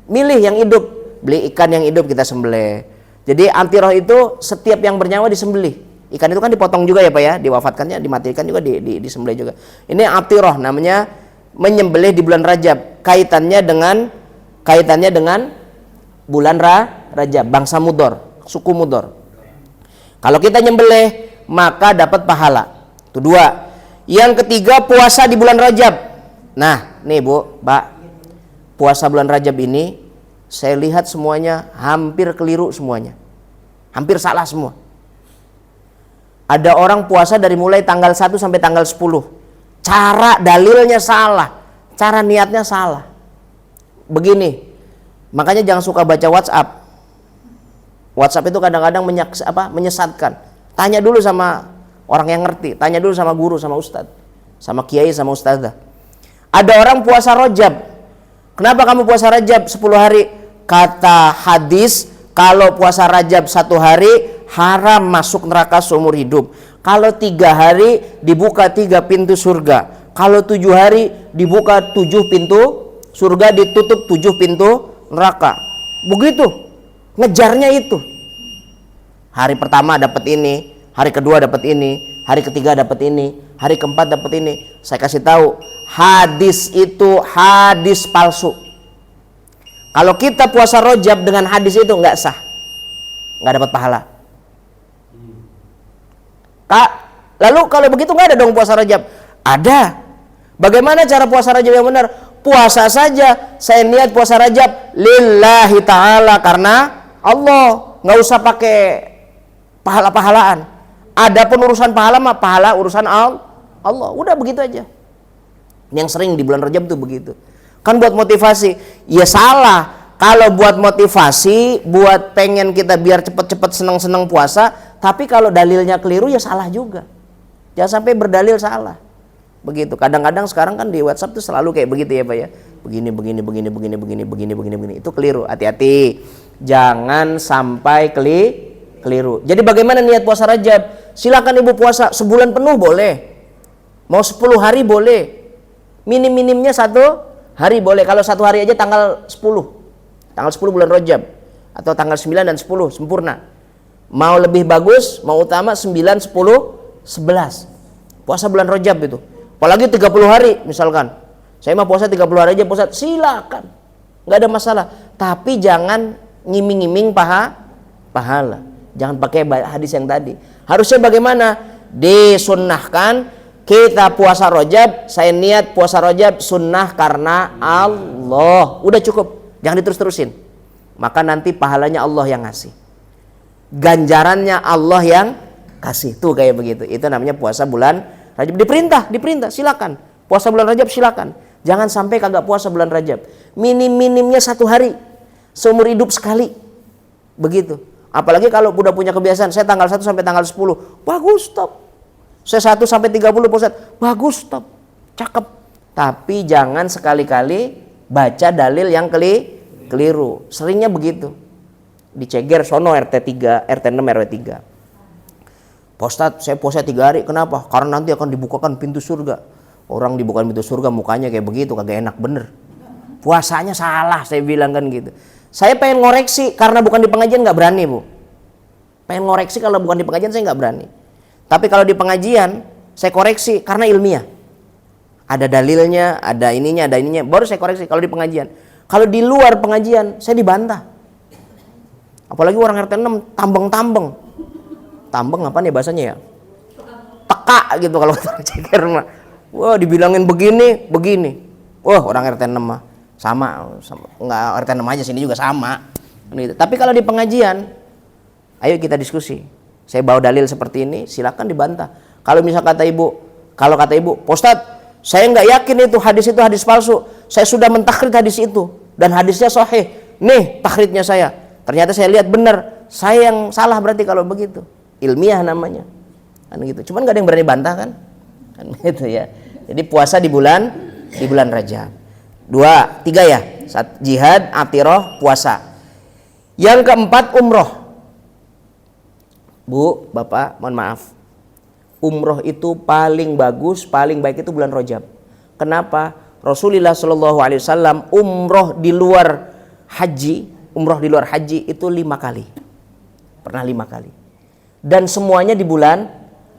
Milih yang hidup, beli ikan yang hidup kita sembelih. Jadi atirah itu setiap yang bernyawa disembelih. Ikan itu kan dipotong juga ya Pak ya, diwafatkannya, dimatikan juga, disembelih juga. Ini atirah namanya, menyembelih di bulan Rajab. Kaitannya dengan bulan Rajab, bangsa Mudor, suku Mudor. Kalau kita nyembelih maka dapat pahala. Itu dua. Yang ketiga puasa di bulan Rajab. Nah, nih Bu, Pak, puasa bulan Rajab ini saya lihat semuanya hampir keliru semuanya. Hampir salah semua. Ada orang puasa dari mulai tanggal 1 sampai tanggal 10. Cara dalilnya salah, cara niatnya salah. Begini, Makanya jangan suka baca WhatsApp. WhatsApp itu kadang-kadang menyesatkan. Tanya dulu sama orang yang ngerti, tanya dulu sama guru, sama ustadz, sama kiai, sama ustadzah. Ada orang puasa Rajab. Kenapa kamu puasa Rajab 10 hari? Kata hadis, kalau puasa Rajab 1 hari haram masuk neraka seumur hidup. Kalau 3 hari dibuka 3 pintu surga. Kalau 7 hari dibuka 7 pintu surga, ditutup 7 pintu neraka. Begitu, ngejarnya itu. Hari pertama dapat ini, hari kedua dapat ini, hari ketiga dapat ini, hari keempat dapat ini. Saya kasih tahu, hadis itu hadis palsu. Kalau kita puasa Rajab dengan hadis itu nggak sah, nggak dapat pahala. Kak, lalu kalau begitu nggak ada dong puasa Rajab? Ada. Bagaimana cara puasa Rajab yang benar? Puasa saja, saya niat puasa Rajab lillahi ta'ala, karena Allah, nggak usah pakai pahala-pahalaan. Adapun urusan pahala mah pahala urusan Allah. Udah begitu aja. Yang sering di bulan Rajab tuh begitu. Kan buat motivasi. Ya salah. Kalau buat motivasi, buat pengen kita biar cepet-cepet seneng-seneng puasa, tapi kalau dalilnya keliru ya salah juga. Jangan sampai berdalil salah. Begitu. Kadang-kadang sekarang kan di WhatsApp tuh selalu kayak begitu ya Pak ya. Begini. Itu keliru. Hati-hati. Jangan sampai keliru. Jadi bagaimana niat puasa Rajab? Silakan ibu puasa sebulan penuh boleh. Mau 10 hari boleh. Minim-minimnya 1 hari boleh. Kalau 1 hari aja tanggal 10. Tanggal 10 bulan Rajab. Atau tanggal 9 dan 10 sempurna. Mau lebih bagus, mau utama 9, 10, 11. Puasa bulan Rajab itu. Apalagi 30 hari misalkan. Saya mah puasa 30 hari aja puasa. Silakan. Nggak ada masalah. Tapi jangan ngiming-ngiming pahala. Jangan pakai hadis yang tadi. Harusnya bagaimana? Disunnahkan kita puasa Rajab, saya niat puasa Rajab sunnah karena Allah. Udah cukup. Jangan diterus-terusin. Maka nanti pahalanya Allah yang ngasih. Ganjarannya Allah yang kasih. Tuh kayak begitu. Itu namanya puasa bulan Rajab. Diperintah, silakan. Puasa bulan Rajab silakan. Jangan sampai kagak puasa bulan Rajab. Minim-minimnya 1 hari. Seumur hidup sekali. Begitu. Apalagi kalau udah punya kebiasaan, saya tanggal 1 sampai tanggal 10, bagus, stop. Saya 1 sampai 30 Ustaz, bagus, stop. Cakep. Tapi jangan sekali-kali baca dalil yang keliru. Seringnya begitu. Diceger sono RT 3, RT 6, RW 3. Pak Ustaz, saya puasa 3 hari, kenapa? Karena nanti akan dibukakan pintu surga. Orang dibukakan pintu surga mukanya kayak begitu, kagak enak bener. Puasanya salah, saya bilang kan gitu. Saya pengen ngoreksi, karena bukan di pengajian nggak berani Bu. Pengen ngoreksi kalau bukan di pengajian saya nggak berani. Tapi kalau di pengajian saya koreksi karena ilmiah. Ada dalilnya, ada ininya, baru saya koreksi kalau di pengajian. Kalau di luar pengajian saya dibantah. Apalagi orang RT 6 tambeng-tambeng. Tambeng apa nih bahasanya ya? Teka gitu kalau kata ceker mah. Wah, dibilangin begini. Wah, orang RT 6 mah sama enggak RT 6 aja, sini juga sama gitu. Tapi kalau di pengajian ayo kita diskusi, saya bawa dalil seperti ini, silakan dibantah. Kalau misal kata ibu, Pak Ustadz, saya nggak yakin itu hadis palsu, saya sudah mentakrid hadis itu dan hadisnya sahih, nih takridnya saya, ternyata saya lihat benar, saya yang salah berarti kalau begitu. Ilmiah namanya kan gitu. Cuman nggak ada yang berani bantah kan gitu ya. Jadi puasa di bulan Rajab. 2, 3 ya. Jihad, atiroh, puasa. Yang keempat umroh. Bu, Bapak, mohon maaf. Umroh itu paling bagus, paling baik itu bulan Rajab. Kenapa? Rasulullah SAW umroh di luar haji itu 5 kali. Pernah 5 kali. Dan semuanya di bulan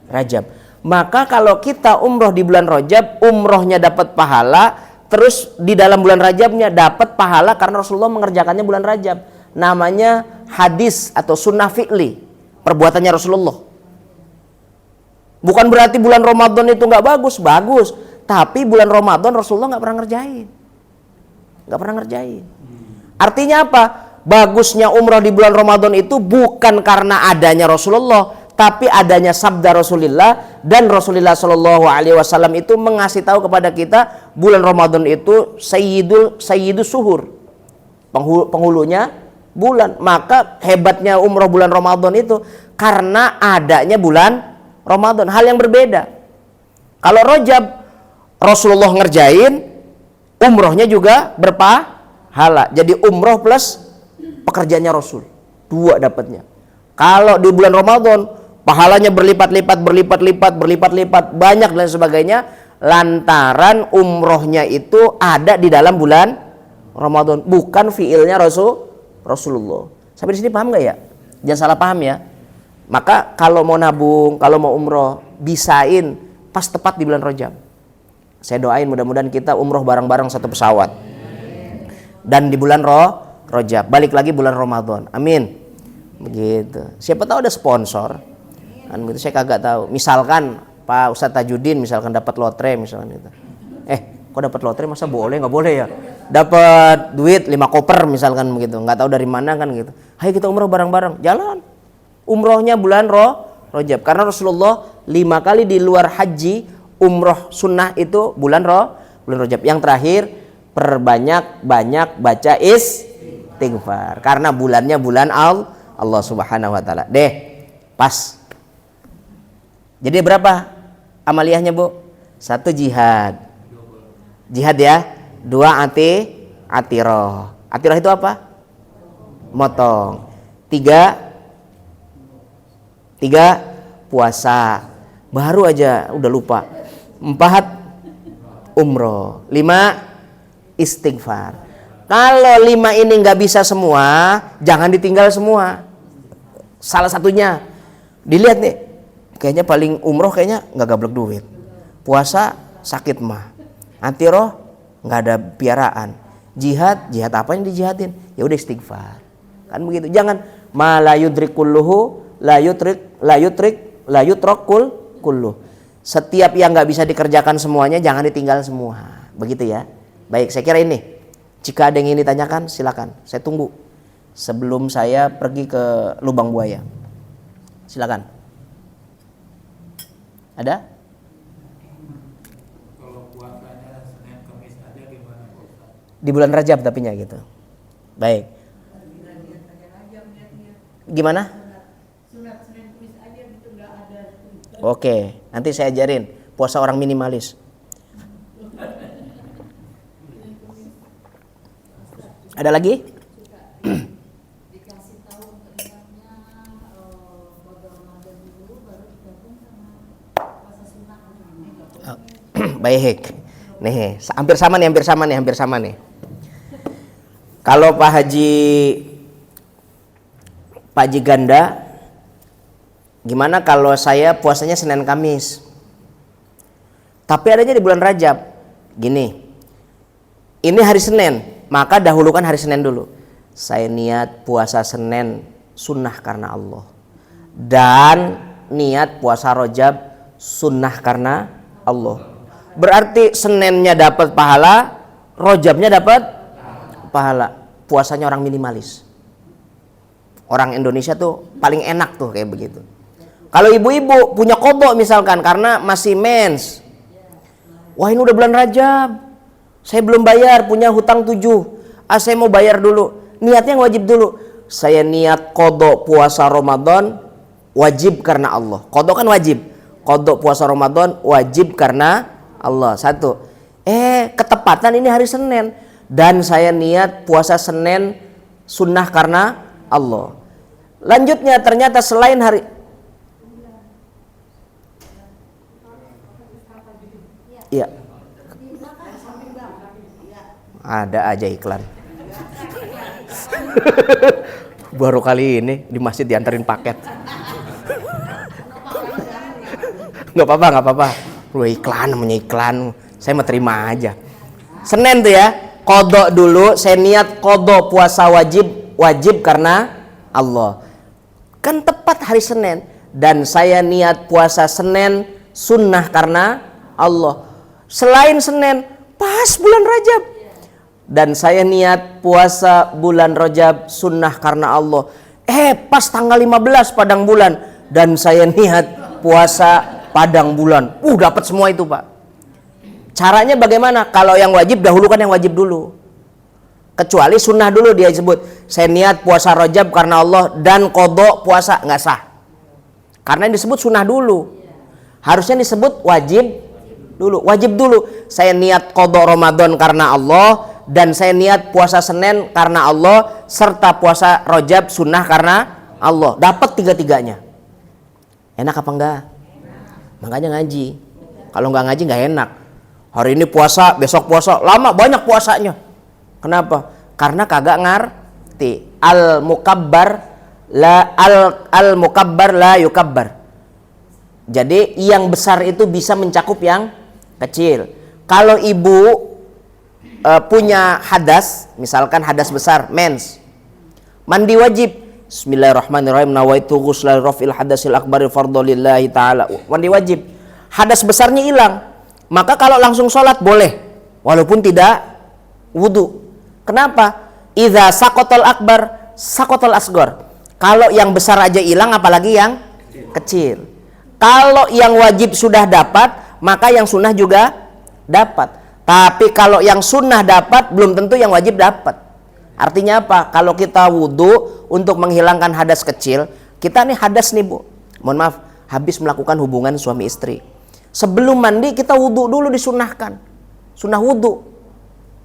Rajab. Maka kalau kita umroh di bulan Rajab, umrohnya dapat pahala. Terus di dalam bulan Rajabnya dapat pahala karena Rasulullah mengerjakannya bulan Rajab. Namanya hadis atau sunnah fi'li, perbuatannya Rasulullah. Bukan berarti bulan Ramadan itu nggak bagus. Tapi bulan Ramadan Rasulullah nggak pernah ngerjain. Artinya apa? Bagusnya umrah di bulan Ramadan itu bukan karena adanya Rasulullah, tapi adanya sabda Rasulullah, dan Rasulullah Shallallahu Alaihi Wasallam itu mengasih tahu kepada kita bulan Ramadan itu sayyidu suhur, penghulunya bulan. Maka hebatnya umroh bulan Ramadan itu karena adanya bulan Ramadan. Hal yang berbeda. Kalau Rajab Rasulullah ngerjain, umrohnya juga berpahala. Jadi umroh plus pekerjaannya Rasul, 2 dapatnya. Kalau di bulan Ramadan pahalanya berlipat-lipat, banyak dan sebagainya, lantaran umrohnya itu ada di dalam bulan Ramadan, bukan fiilnya Rasulullah. Sampai di sini paham nggak ya? Jangan salah paham ya. Maka kalau mau nabung, kalau mau umroh, bisain pas tepat di bulan Rajab. Saya doain mudah-mudahan kita umroh bareng-bareng satu pesawat. Dan di bulan Rajab, balik lagi bulan Ramadan. Amin. Begitu. Siapa tahu ada sponsor. Kan begitu, saya kagak tahu. Misalkan Pak Ustadz Tajuddin misalkan dapat lotre misalkan itu. Kok dapat lotre masa boleh? Nggak boleh ya. Dapat duit 5 koper misalkan begitu. Nggak tahu dari mana kan gitu. Ayo kita umroh bareng-bareng. Jalan. Umrohnya bulan Rajab. Karena Rasulullah 5 kali di luar haji umroh sunnah itu bulan Rajab. Yang terakhir perbanyak-banyak baca istighfar. Karena bulannya bulan Allah Subhanahu wa taala. Pas. Jadi berapa amaliyahnya, Bu? 1 jihad. Jihad ya. 2 atiroh. Atiroh itu apa? Motong. 3 puasa. Baru aja udah lupa. 4 umroh. 5 istighfar. Kalau 5 ini nggak bisa semua, jangan ditinggal semua. Salah satunya dilihat nih, kayaknya paling umroh kayaknya nggak gablek duit. Puasa sakit mah. Atiroh nggak ada piaraan. Jihad apa yang dijihadin? Ya udah istighfar. Kan begitu. Jangan la yudrik kulluhu la yutrak kulluh. Setiap yang nggak bisa dikerjakan semuanya jangan ditinggal semua. Begitu ya. Baik, saya kira ini. Jika ada yang ingin ditanyakan silakan. Saya tunggu sebelum saya pergi ke lubang buaya. Silakan. Ada? Kalau puasanya Senin Kamis aja gimana Pak Ustaz? Di bulan Rajab tapinya gitu. Baik. Gimana? Sunat Senin Kamis aja gitu, nggak ada. Oke, nanti saya ajarin puasa orang minimalis. Ada lagi? Dikasih tahu teringatnya pada Ramadan dulu baru digabung sama puasa sunat. Baik. Nih, hampir sama nih. Kalau Pak Haji Ganda, gimana kalau saya puasanya Senin Kamis? Tapi adanya di bulan Rajab. Gini. Ini hari Senin. Maka dahulukan hari Senin dulu. Saya niat puasa Senin sunnah karena Allah. Dan niat puasa Rajab sunnah karena Allah. Berarti Seninnya dapat pahala, Rajabnya dapat pahala. Puasanya orang minimalis. Orang Indonesia tuh paling enak tuh kayak begitu. Kalau ibu-ibu punya qadha misalkan karena masih mens. Wah, ini udah bulan Rajab. Saya belum bayar, punya hutang 7. Saya mau bayar dulu. Niatnya yang wajib dulu. Saya niat qadha puasa Ramadan wajib karena Allah. Qadha kan wajib. Qadha puasa Ramadan wajib karena Allah. 1. Ketepatan ini hari Senin dan saya niat puasa Senin sunnah karena Allah. Lanjutnya ternyata selain hari ya. Ada aja iklan. Baru kali ini di masjid diantarin paket. Nggak apa-apa. Iklan namanya iklan. Saya mau terima aja. Senin tuh ya, qadha dulu. Saya niat qadha puasa wajib karena Allah. Kan tepat hari Senin. Dan saya niat puasa Senin sunnah karena Allah. Selain Senin, pas bulan Rajab. Dan saya niat puasa bulan Rajab sunnah karena Allah. Pas tanggal 15 padang bulan. Dan saya niat puasa padang bulan. Dapat semua itu Pak. Caranya bagaimana? Kalau yang wajib dahulukan yang wajib dulu. Kecuali sunnah dulu dia sebut, saya niat puasa Rajab karena Allah dan qadha puasa, nggak sah. Karena yang disebut sunnah dulu. Harusnya disebut wajib dulu. Wajib dulu. Saya niat qadha Ramadan karena Allah dan saya niat puasa Senin karena Allah serta puasa Rajab sunnah karena Allah. Dapat tiga-tiganya. Enak apa enggak? Makanya ngaji. Kalau nggak ngaji nggak enak. Hari ini puasa, besok puasa, lama banyak puasanya. Kenapa? Karena kagak ngerti. Al-mukabbar la yukabbar. Jadi yang besar itu bisa mencakup yang kecil. Kalau ibu punya hadas, misalkan hadas besar, mens, mandi wajib. Bismillahirrahmanirrahim. Nawaitu ghusla rafil hadasil akbari fardhu lillahi ta'ala. Mandi wajib. Hadas besarnya hilang. Maka kalau langsung sholat boleh, walaupun tidak wudu. Kenapa? Idza saqatal akbar saqatal asghar. Kalau yang besar aja hilang, apalagi yang kecil. Kalau yang wajib sudah dapat, maka yang sunnah juga dapat. Tapi kalau yang sunnah dapat, belum tentu yang wajib dapat. Artinya apa? Kalau kita wudu untuk menghilangkan hadas kecil, kita nih hadas nih Bu, mohon maaf, habis melakukan hubungan suami istri. Sebelum mandi kita wudu dulu, disunnahkan. Sunnah wudu.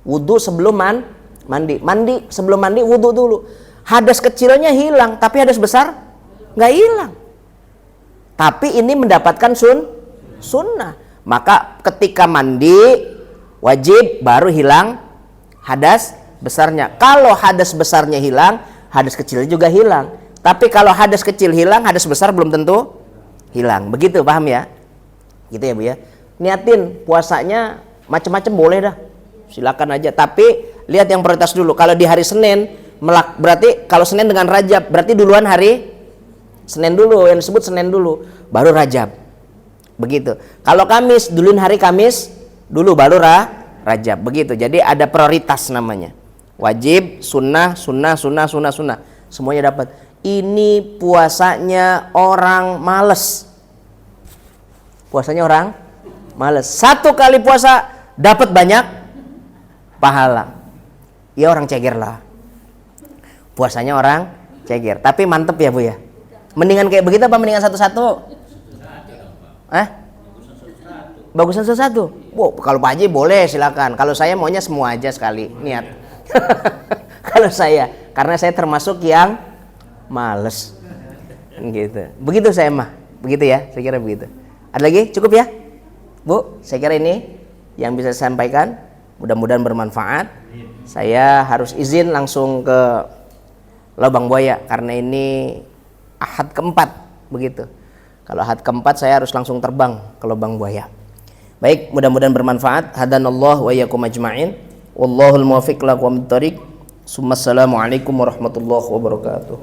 Wudu sebelum mandi. Mandi sebelum mandi wudu dulu. Hadas kecilnya hilang, tapi hadas besar nggak hilang. Tapi ini mendapatkan sunnah. Maka ketika mandi wajib baru hilang hadas besarnya. Kalau hadas besarnya hilang, hadas kecilnya juga hilang. Tapi kalau hadas kecil hilang, hadas besar belum tentu hilang. Begitu, paham ya? Gitu ya Bu ya. Niatin puasanya macam-macam boleh dah. Silakan aja. Tapi lihat yang prioritas dulu. Kalau di hari Senin, berarti kalau Senin dengan Rajab, berarti duluan hari Senin dulu, yang disebut Senin dulu, baru Rajab. Begitu. Kalau Kamis, duluin hari Kamis dulu, baru Rajab. Begitu. Jadi ada prioritas namanya. Wajib, sunnah, sunnah, sunnah, sunnah, sunnah. Semuanya dapat. Ini puasanya orang males. Puasanya orang males. Satu kali puasa dapat banyak pahala. Ya orang ceger lah. Puasanya orang ceger. Tapi mantep ya Bu ya. Mendingan kayak begitu apa mendingan satu-satu? Bagusan satu-satu. Wow, kalau Pak Haji boleh silakan. Kalau saya maunya semua aja sekali niat. Kalau saya, karena saya termasuk yang males. Gitu. Begitu saya mah. Begitu ya, saya kira begitu. Ada lagi? Cukup ya? Bu, saya kira ini yang bisa saya sampaikan. Mudah-mudahan bermanfaat. Saya harus izin langsung ke Lubang Buaya karena ini Ahad keempat, begitu. Kalau Ahad keempat saya harus langsung terbang ke Lubang Buaya. Baik, mudah-mudahan bermanfaat. Hadanallahu wa iyyakum ajma'in. Wallahul muwaffiq lakum thoriq. Assalamualaikum warahmatullahi wabarakatuh.